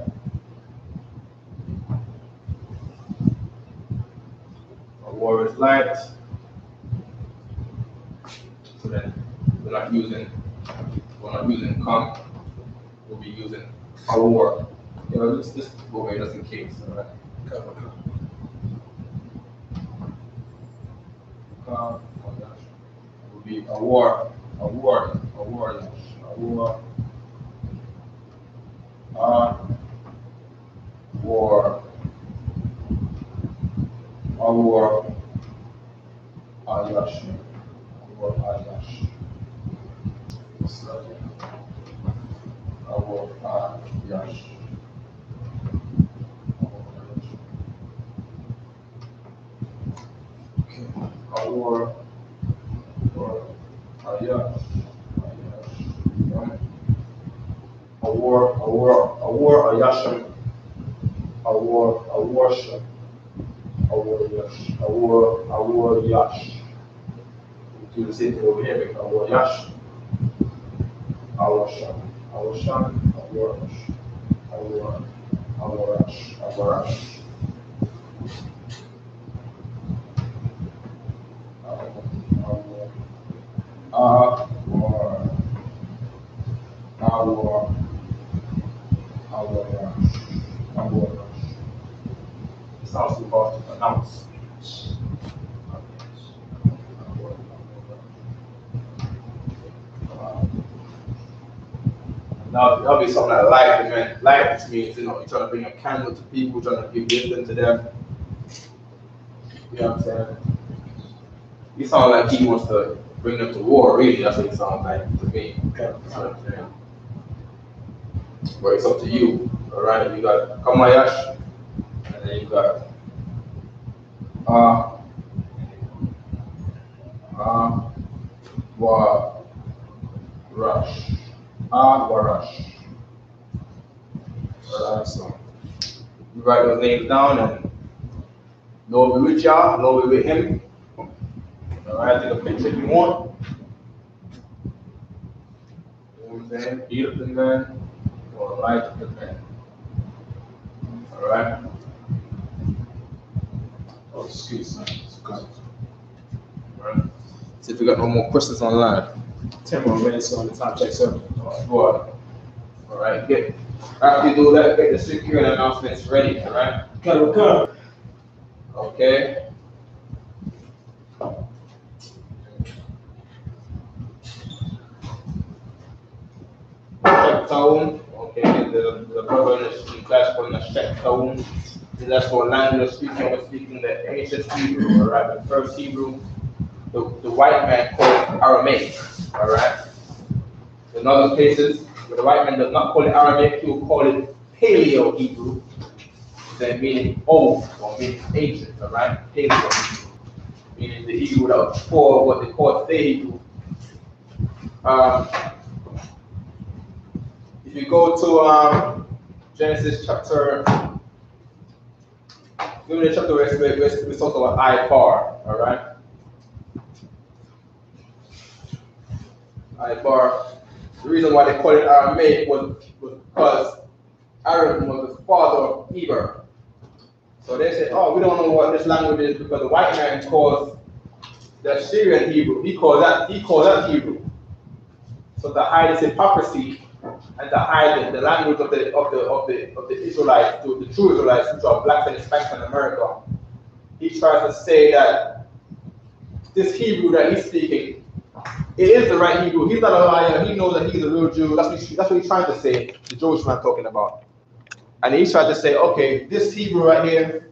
A war is light. So then we're not using come, we'll be using a war. You know, this go away just in case, alright? Will be a war, Ayash. Yash. Do the same thing over here, make our Yash. Our Shan. Sounds too hard to pronounce. Now, that'll be something like light, man. Light just means, you're trying to bring a candle to people, trying to give wisdom to them. You know what I'm saying? He sounds like he wants to bring them to war, really. That's what it sounds like to me. Okay. But it's up to you. Alright, you got Kamayash, and then you got Warash. Warash. Alright, so you write those names down, and Lord be with y'all, Lord be with him. Alright, take a picture if you want. You know what I'm saying? Beat up the man, or light up the man. Alright? Oh, excuse me. Alright. See if we got no more questions online. 10 more minutes on the time check 7. Alright, get after you do that, get the security announcements ready, alright? Okay. Okay. Check tone. Okay, the brother in class calling the check tone. That's for language speaking. We're speaking the ancient Hebrew, alright? The first Hebrew, the white man called it Aramaic, alright? In other cases, where the white man does not call it Aramaic, he will call it Paleo Hebrew, then meaning old or meaning ancient, alright? Paleo Hebrew, meaning the Hebrew that was before what they call today Hebrew. If you go to Genesis chapter, give me the chapter where we talk about I.S.U.P.K, alright? I.S.U.P.K. The reason why they call it Aramaic was because Aram was the father of Eber. So they said, oh, we don't know what this language is because the white man calls the Assyrian Hebrew. He calls that Hebrew. So to hide his hypocrisy and to hide the language of the Israelites, the true Israelites, which are blacks and Hispanics in America, he tries to say that this Hebrew that he's speaking, it is the right Hebrew. He's not a liar. He knows that he's a real Jew. That's what he's trying to say. The Jewish man talking about, and he's trying to say, okay, this Hebrew right here,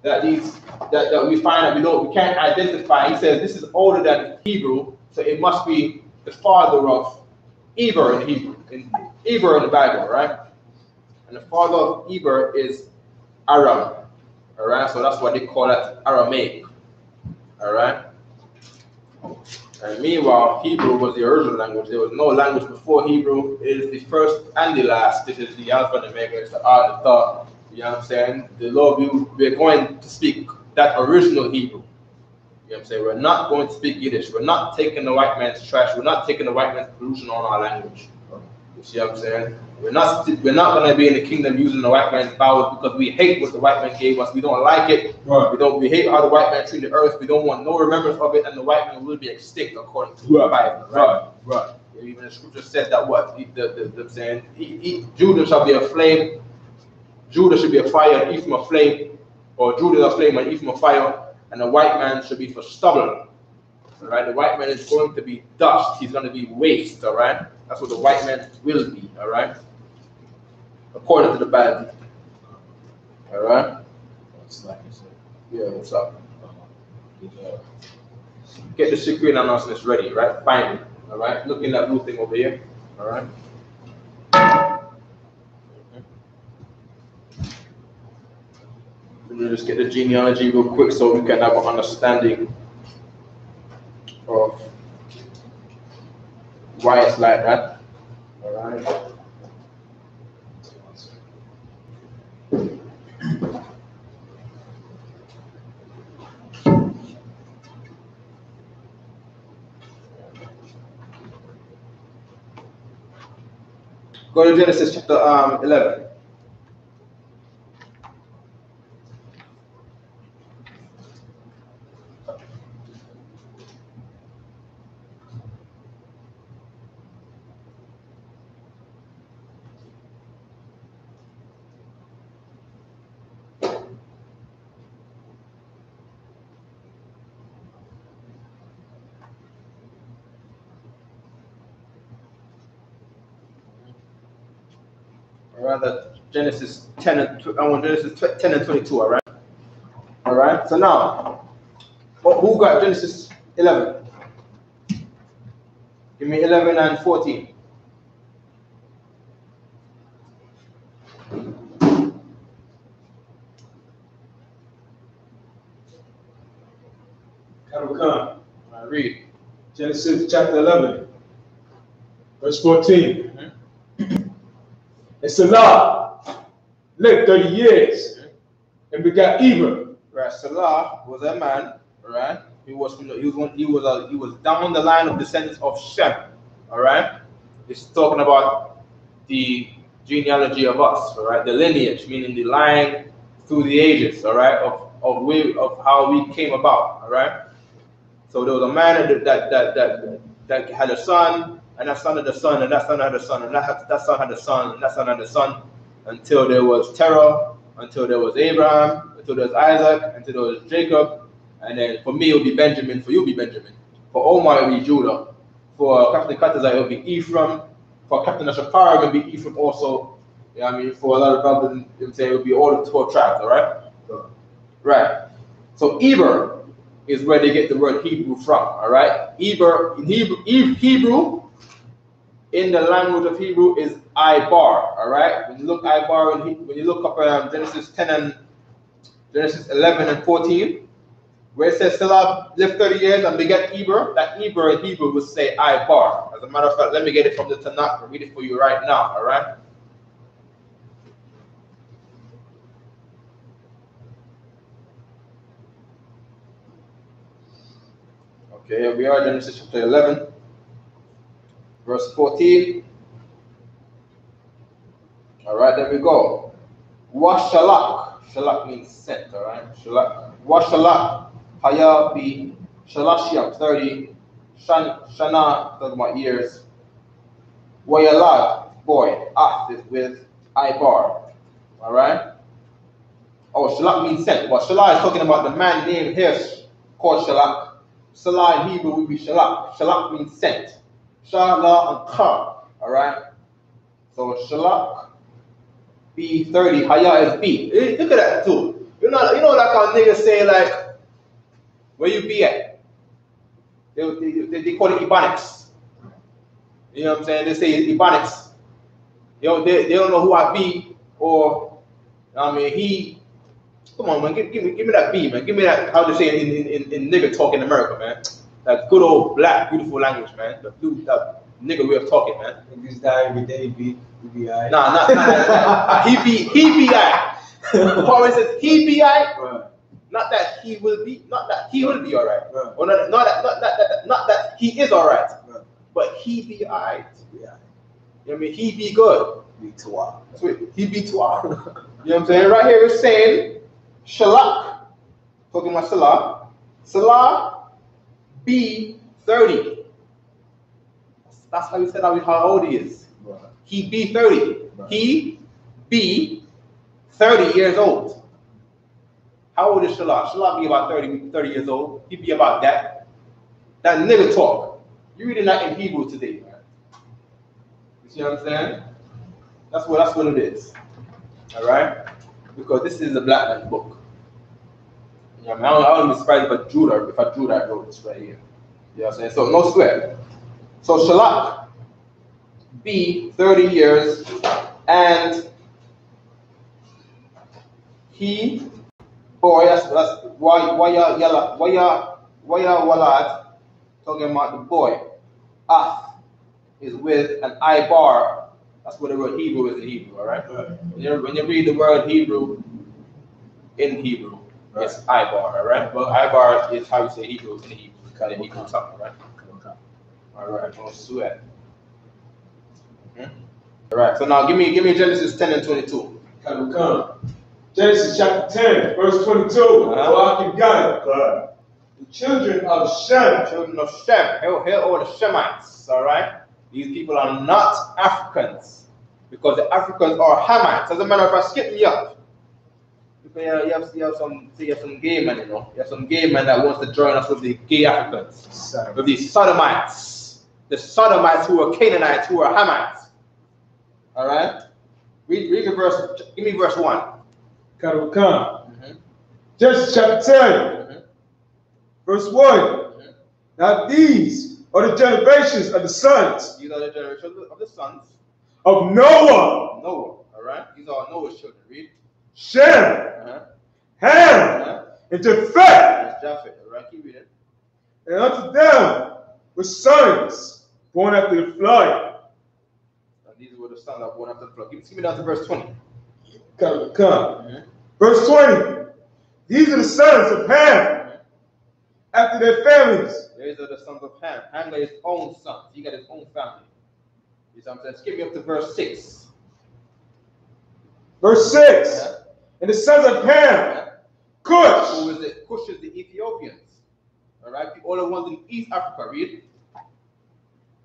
that we find that we can't identify. He says this is older than Hebrew, so it must be the father of Eber in Hebrew, Eber in the Bible, right? And the father of Eber is Aram, all right? So that's why they call it Aramaic, all right? And meanwhile, Hebrew was the original language. There was no language before Hebrew. It is the first and the last. This is the Alpha and Omega. It's the art, the thought. You know what I'm saying? The Lord, we're going to speak that original Hebrew. You know what I'm saying? We're not going to speak Yiddish. We're not taking the white man's trash. We're not taking the white man's pollution on our language. You see what I'm saying? We're not going to be in the kingdom using the white man's powers because we hate what the white man gave us. We don't like it. Right. We hate how the white man treated the earth. We don't want no remembrance of it, and the white man will be extinct according to the Bible. Right. Even the scripture said that what the saying, Judah shall be a flame. Judah should be a fire, and Ephraim a flame, or Judah a flame and Ephraim a fire, and the white man should be for stubble. All right, the white man is going to be dust. He's going to be waste. All right, that's what the white man will be. All right, according to the Bible. All right. Yeah, what's up? Get the secret announcements ready. Right, find it. All right, look in that blue thing over here. All right. Let me just get the genealogy real quick so we can have an understanding of why it's like that. All right. Go to Genesis chapter 11. Rather Genesis 10 and 22, all right? All right, so now, who got Genesis 11? Give me 11 and 14. I Read. Genesis chapter 11, verse 14. And Salah lived 30 years and begot Eber. Right. Salah was a man. Right. He was down the line of descendants of Shem. All right. It's talking about the genealogy of us. All right. The lineage, meaning the line through the ages. All right. Of how we came about. All right. So there was a man that had a son, and that son had a son, and that son had a son, and that son had a son, and that son had a son, until there was Terah, until there was Abraham, until there was Isaac, until there was Jacob, and then for me it will be Benjamin, for you it will be Benjamin, for Omar it will be Judah, for Captain Qadash it will be Ephraim, for Captain Shapar it will be Ephraim also. You know what I mean? For a lot of brothers, it will be all the 12 tribes. All right. Right. So Eber is where they get the word Hebrew from, all right? Eber, in Hebrew, in the language of Hebrew is Ibar, all right? When you look Ibar, when you look up Genesis 11 and 14, where it says Salah lived 30 years and beget Eber, that Eber in Hebrew would say Ibar. As a matter of fact, let me get it from the Tanakh and read it for you right now, all right? Okay, here we are, Genesis chapter 11, verse 14. All right, there we go. Washalak. Shalak means sent, all right? Shalak. Washalak. Haya be Shalashiyam, 30. Shana, talking about years. Wayalad, boy. Ath is with Ibar. All right? Oh, Shalak means sent. Well, Shalak is talking about the man named here called Shalak. Salah in Hebrew would be Shalak. Shalak means sent. Shala and Ka. Alright? So Shalak B 30. Haya is B. Look at that too. You know like how niggas say like, where you be at? They call it Ebonics. You know what I'm saying? They say Ebonics. They don't know who I be, or I mean he. Come on, man, give me that B, man. Give me that, how to say it in nigga talk in America, man. That good old black, beautiful language, man. That nigga way of talking, man. Niggas die every day, be alright. Nah, not he be alright. The poet says he be alright. Right. Not that he will be, not that he will be alright. Right. Or not that he is alright. Right. But he be alright. Yeah. You know what I mean? He be good. Be twa. That's what he be twa. You know what I'm saying? Right here it's saying Shalak, talking about Salah. Salah B 30. That's how he said how old he is. Right. He be 30. Right. He be 30 years old. How old is Shalak? Shalak be about 30 years old. He be about that. That nigga talk. You're reading that in Hebrew today, man. You see what I'm saying? That's what it is. All right? Because this is a black man's book. Yeah, I wouldn't be surprised if I drew that wrote this right here. You know what I'm saying? So no swear. So Shalak B 30 years, and he boy, that's waya walad, talking about the boy. Ath is with an Ibar. That's what the word Hebrew is in Hebrew, all right? When you read the word Hebrew in Hebrew, right, it's Ibar, all right? But Ibar is how you say Hebrew in Hebrew. Kind of Hebrew something, right? All right, don't sweat. All right, so now give me Genesis 10 and 22. Come. Genesis chapter 10, verse 22. So I can got it. The children of Shem. Children of Shem. Here are the Shemites, all right? These people are not Africans, because the Africans are Hamites. As a matter of fact, skip me up. You have some gay men, you know. You have some gay men that wants to join us with the gay Africans, with these Sodomites, the Sodomites who are Canaanites, who are Hamites. All right. Read the verse. Give me verse 1. Genesis chapter 10, verse 1. Now these are the generations of the sons These are the generations of the sons of Noah. Noah. All right. These are Noah's children. Read. Shem, Ham, and Japheth. That's Japheth. All right. Keep reading. And unto them were sons born after the flood. And these were the sons that were born after the flood. Give me down to verse 20. Come. Verse 20. These are the sons of Ham after their families. These are the sons of Ham. Ham got his own sons. He got his own family. You see what I'm saying? Skip me up to verse 6. Verse 6. And the sons of Ham, Cush. Who is it? Cush is the Ethiopians. All right? All the ones in East Africa. Read.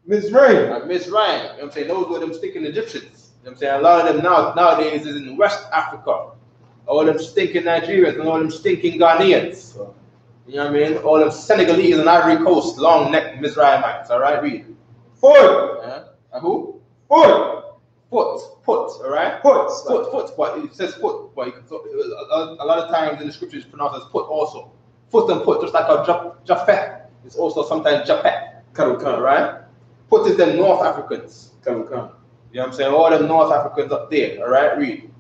Mizraim. Mizraim. You know what I'm saying? Those were them stinking Egyptians. You know what I'm saying? A lot of them nowadays is in West Africa. All them stinking Nigerians and all them stinking Ghanaians. You know what I mean? All them Senegalese and Ivory Coast, long neck Mizraimites. All right? Read. Foot. Who? Foot. Foot, all right? Foot, but it says foot, but a lot of times in the scriptures it's pronounced as foot also. Foot and foot, just like a Japheth. It's also sometimes Japheth, right? Foot is them North Africans. You know what I'm saying? All them North Africans up there, all right? Read.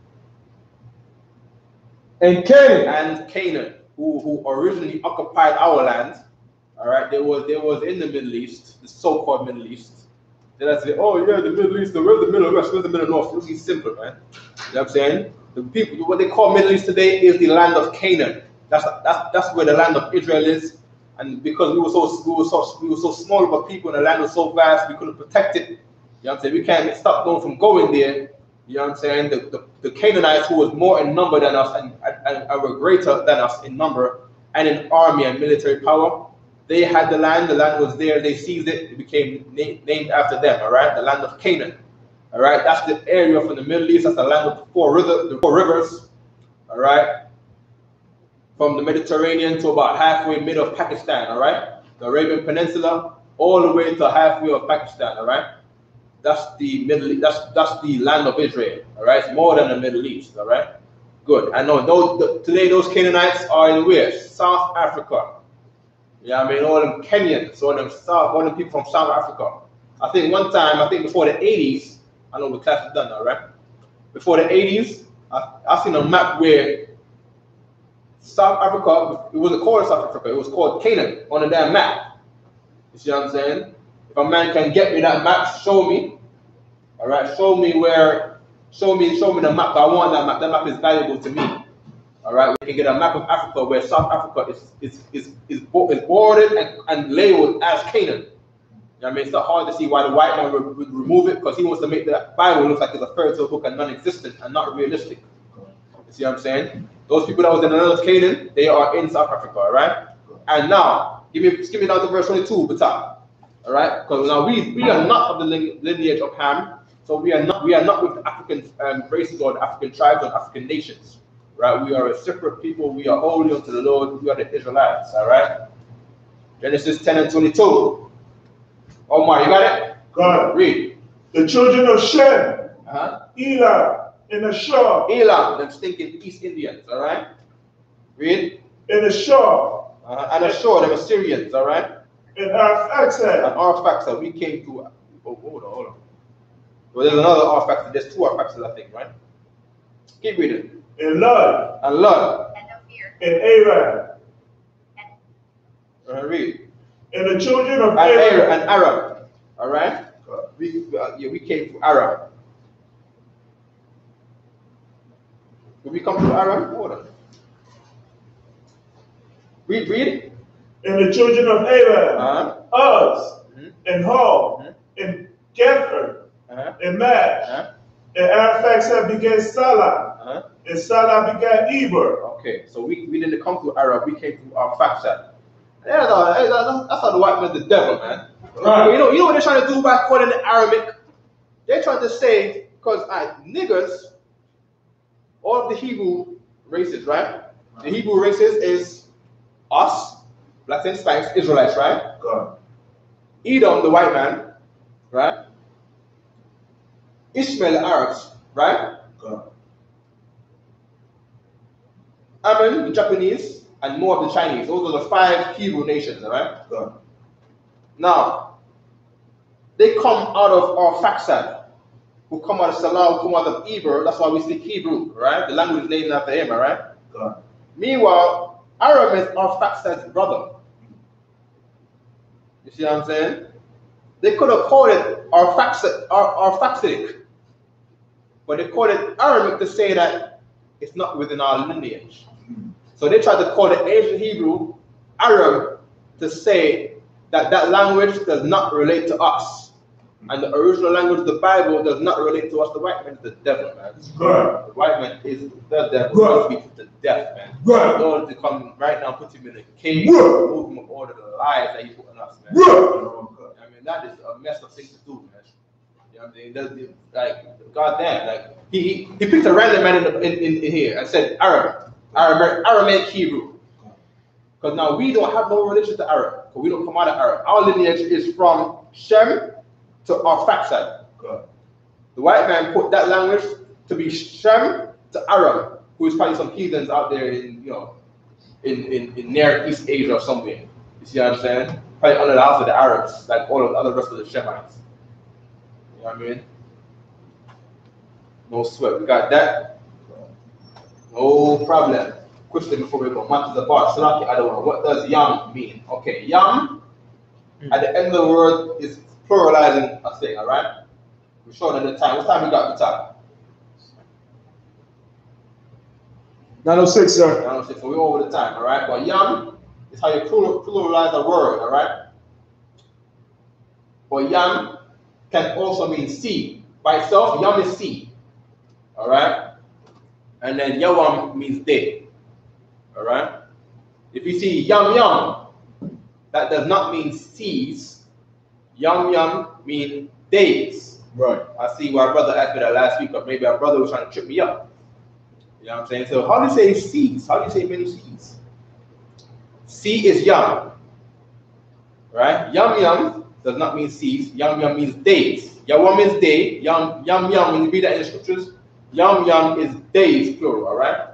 And Canaan, who originally occupied our land, all right? They was in the Middle East, the so-called Middle East. Then I say, oh yeah, the Middle East, where's the Middle West, where's the Middle North? It's really simple, man. You know what I'm saying? The people, what they call Middle East today is the land of Canaan. That's where the land of Israel is. And because we were so small of a people and the land was so vast, we couldn't protect it. You know what I'm saying? We can't stop them from going there. You know what I'm saying? The Canaanites, who was more in number than us and were greater than us in number and in army and military power, they had the land was there, they seized it, it became named after them, all right? The land of Canaan, all right? That's the area from the Middle East, that's the land of the four rivers, all right? From the Mediterranean to about halfway mid of Pakistan, all right? The Arabian Peninsula, all the way to halfway of Pakistan, all right? That's the Middle East, that's the land of Israel, all right? It's more than the Middle East, all right? Good. I know today those Canaanites are in where? South Africa. Yeah, I mean, all them Kenyans, all them people from South Africa. I think one time, before the 80s, I know the class is done now, right? Before the 80s, I seen a map where South Africa, it wasn't called South Africa, it was called Canaan on the damn map. You see what I'm saying? If a man can get me that map, show me. All right, show me the map. I want that map. That map is valuable to me. All right, we can get a map of Africa where South Africa is bordered and labeled as Canaan. You know what I mean? It's not hard to see why the white man would remove it, because he wants to make the Bible look like it's a fairy tale book and non-existent and not realistic. You see what I'm saying? Those people that was in the land of Canaan, they are in South Africa, all right? And now, skip me down to verse 22, Bata. All right? Because now we are not of the lineage of Ham, so we are not with the African races or the African tribes or African nations. Right, we are a separate people. We are holy unto the Lord. We are the Israelites. All right. Genesis 10 and 22. Omar, you got it? Got it. Read. The children of Shem, Elam, and Ashur. Elam, them stinking East Indians. All right. Read. And Ashur. And Ashur, them Assyrians. All right. And Arphaxad. We came to. Oh, hold on. Well, there's another Arphaxad. There's two Arphaxad, I think, right? Keep reading. And Lud. And Aram. Read. And the children of Aram. And Aram. All right. We came to Aram. Did we come to Aram? Hold on. Read. And the children of Aram. Uz. And Hol. And Gether. And Mash. And Arphaxad began Salah. And Salah began Eber. Okay, so we didn't come to Arab, we came to Arphaxad. That's how the white man's the devil, man. Right. You know what they're trying to do by calling it Arabic? They're trying to say, because niggers, all of the Hebrew races, right? The Hebrew races is us, blacks and Hispanics, Israelites, right? God. Edom, the white man, right? Ishmael, the Arabs, right? God. Ammon, the Japanese, and more of the Chinese. Those are the 5 Hebrew nations, all right? God. Now, they come out of our Faksad, who come out of Salah, who come out of Hebrew. That's why we speak Hebrew, right? The language is named after him, right? God. Meanwhile, Aram is our Faksad's brother. You see what I'm saying? They could have called it our Faksidic, but they called it Aramic to say that it's not within our lineage. So they tried to call the ancient Hebrew Aram to say that that language does not relate to us. And the original language of the Bible does not relate to us. The white man is the devil, man. Right. The white man is the devil. Right. He must be put to death, man. Right. Lord to come right now, put him in a cage, remove him of all of the lies that he put on us, man. Right. I mean, that is a messed up thing to do, man. You know what I mean? Like, goddamn, like he picked a random man in here and said Aramaic Hebrew. Because now we don't have no relation to Arab, because we don't come out of Arab. Our lineage is from Shem to our Faksad. The white man put that language to be Shem to Arab, who is probably some heathens out there in, you know, in near East Asia or somewhere. You see what I'm saying? Probably under the house of the Arabs, like all of the other rest of the Shemites. You know what I mean? No sweat. We got that. No problem. Question before we go. Matters about Salaki other one. What does yam mean? Okay, yam at the end of the word is pluralizing a thing, alright? We're showing at the time. What time we got the time? 9:06, sir. 9:06. So we're over the time, alright? But yam is how you pluralize a word, alright? But yam can also mean seed. By itself, yam is seed. Alright? And then yawam means day. Alright? If you see yum yum, that does not mean seeds. Yum yum mean days. Right. I see why our brother asked me that last week, but maybe our brother was trying to trip me up. You know what I'm saying? So how do you say seeds? How do you say many seeds? Seed is yum. Right? Yum yum does not mean seeds. Yum yum means days. Yawam is day. Yum yum, when you read that in the scriptures, yum yum is days, plural, alright?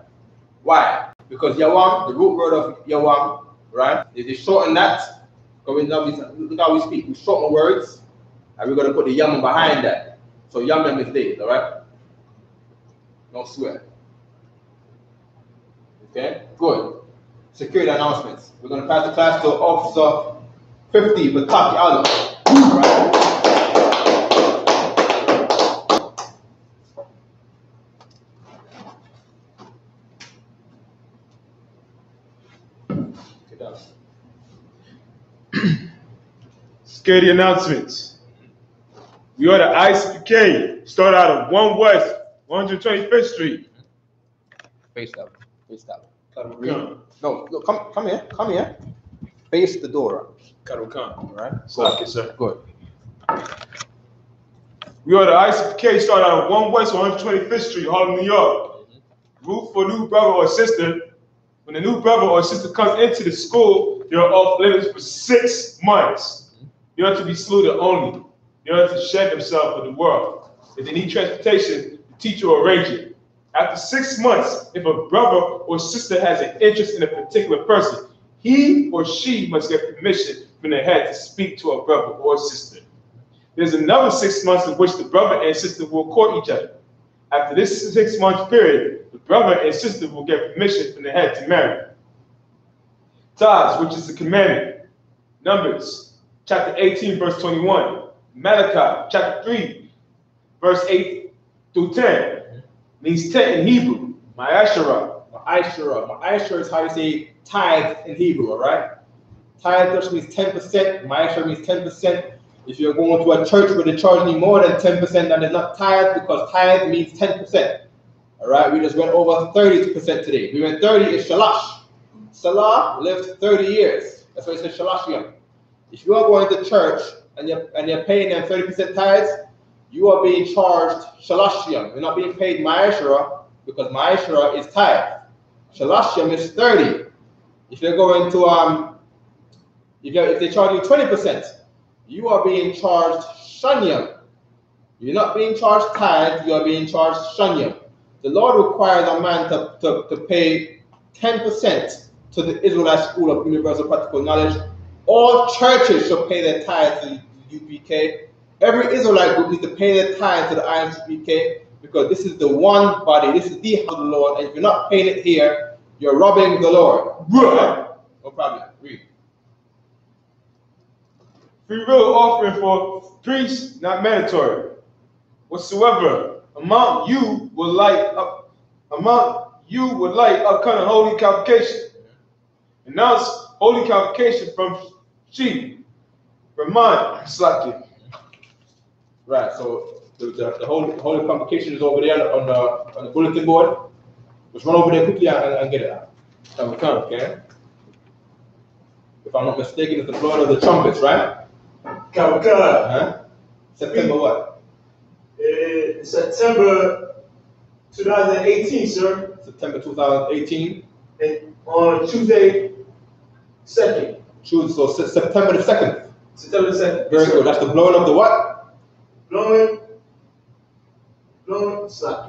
Why? Because yawam, the root word of yawam, right? If you shorten that, because look how we speak. We shorten words, and we're going to put the yam behind that. So yum yum is days, alright? No sweat. Okay? Good. Security announcements. We're going to pass the class to Officer 50, Bataki Alu. Alright? Security announcements. We are the I.S.U.P.K. Start out of 1 West, 125th Street. Face that. Face that. No, come here. Face the door. All right. Good. Sir. Good. We are the I.S.U.P.K. Start out of 1 West, 125th Street, Harlem, New York. Root for new brother or sister. When a new brother or sister comes into the school, they are off limits for 6 months. They are to be saluted only. They are to shed themselves for the world. If they need transportation, the teacher will arrange it. After 6 months, if a brother or sister has an interest in a particular person, he or she must get permission from the head to speak to a brother or sister. There's another 6 months in which the brother and sister will court each other. After this 6 month period, the brother and sister will get permission from the head to marry. Tithes, which is the commandment. Numbers, chapter 18, verse 21. Malachi, chapter 3, verse 8 through 10. Means 10 in Hebrew. Ma'ashara. Ma'ashara is how you say tithe in Hebrew, alright? Tithe just means 10%. Ma'ashara means 10%. If you're going to a church where they charge you more than 10%, then it's not tithe, because tithe means 10%. Alright, we just went over 30% today. We went 30 is shalash. Salah lived 30 years. That's why it says shalashiyam. If you are going to church and you're paying them 30% tithes, you are being charged shalashiyam. You're not being paid ma'ashara, because ma'ashara is tithe. Shalashiyam is 30. If you're going to if they charge you 20%, you are being charged shanyam. You're not being charged tithe, you are being charged shanyam. The Lord requires a man to pay 10% to the Israelite School of Universal Practical Knowledge. All churches should pay their tithe to the UPK. Every Israelite group needs to pay their tithe to the I.S.U.P.K. because this is the one body, this is the house of the Lord, and if you're not paying it here, you're robbing the Lord. Right? No problem. Read. Free will offering for priests, not mandatory. Whatsoever amount you would like upcoming holy convocation. Announce holy convocation from sheep. Remind Slaki. Right, so the holy convocation is over there on the bulletin board. Just run over there quickly and get it out. Okay. If I'm not mistaken, it's the blood of the trumpets, right? September what? September 2018, sir. September 2018. And on Tuesday 2nd. So September the 2nd. September the 2nd. Very good. That's the blowing of the what? Blowing slap.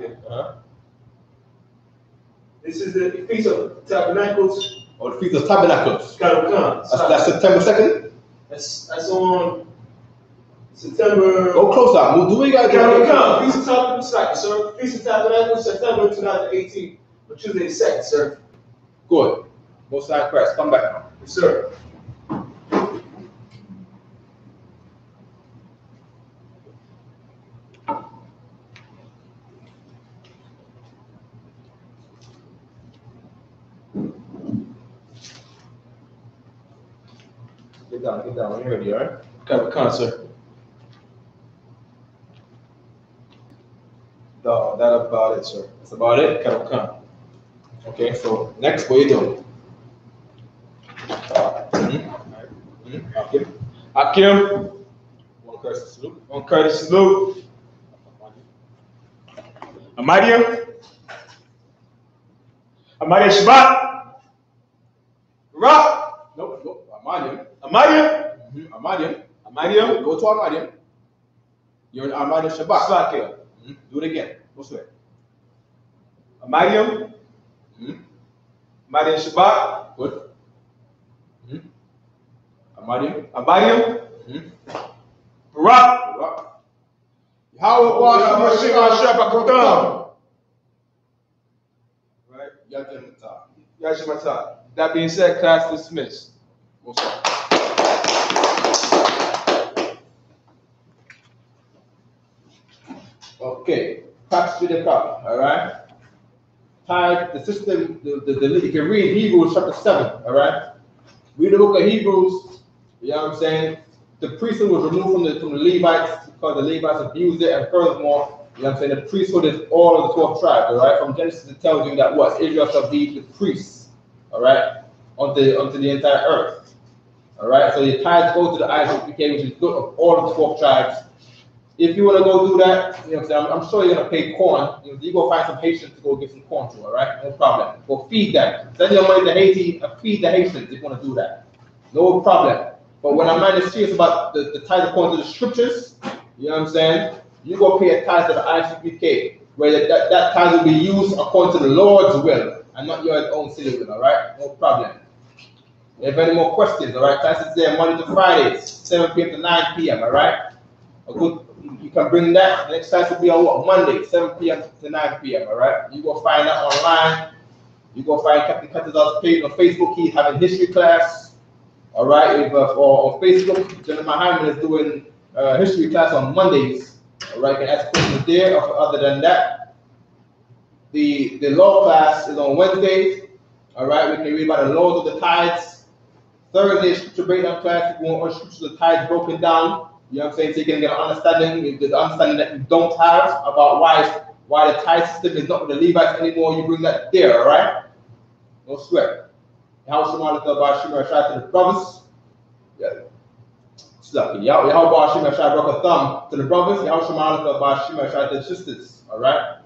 This is the Feast of Tabernacles. Or the Feast of Tabernacles. That's September 2nd? That's on September. Go closer. Do we got to Feast of Tabernacles, sir. Feast of Tabernacles, September 2018, on Tuesday the 2nd, sir. Good. Most High Christ. Come back now. Yes, sir. Get down. You're ready, all right? Concert. No, that about it, sir. That's about it? Okay, so next, what are you doing? Hakim. One courtesy salute. One courtesy salute. Amadia Shabbat. Rock. Nope. Amadia. Amadia. Go to Amadia. You're in Amadia Shabbat. Slakia. Do it again. Go swear. Amadia. Amadia Shabbat. Good. Amadia. Barak. Yahweh Shabbat. Right. Yajimata. Yashimata. That being said, class dismissed. What's up? Okay. Practice with the cup. All right. Tithe, the system, you can read Hebrews chapter 7. All right. Read the book of Hebrews. You know what I'm saying? The priesthood was removed from the Levites because the Levites abused it, and furthermore, you know what I'm saying, the priesthood is all of the 12 tribes, all right? From Genesis, it tells you that what? Israel shall be the priests, all right, onto the entire earth, all right? So the tithes go to the I.S.U.P.K, which is good of all of the 12 tribes. If you want to go do that, you know what I'm saying, I'm sure you're going to pay corn. You go find some Haitians to go get some corn to, all right? No problem. Go feed them. Send your money to Haiti and feed the Haitians if you want to do that. No problem. But when I'm not serious about the tithe according to the scriptures, you know what I'm saying? You go pay a tithe to the I.S.U.P.K, where that tithe will be used according to the Lord's will and not your own silly will, all right? No problem. If you have any more questions, all right? Tithe is there Monday to Fridays, 7 p.m. to 9 p.m., all right? You can bring that. The next tithe will be on what? Monday, 7 p.m. to 9 p.m., all right? You go find that online. You go find Captain Cutter's page on Facebook. He's having history class. All right, or on Facebook, General Hyman is doing history class on Mondays. All right, you can ask questions there. Other than that, the law class is on Wednesdays. All right, we can read about the laws of the tithes. Thursday, scripture breakdown class, we want scripture of the tithes broken down. You know what I'm saying? So you can get an understanding, the understanding that you don't have about why the tithe system is not with the Levites anymore. You bring that there. All right, no sweat. How Shema to the brothers. Yeah. Slucky. How Shema brought a thumb to the brothers. How Shema to the sisters. All right.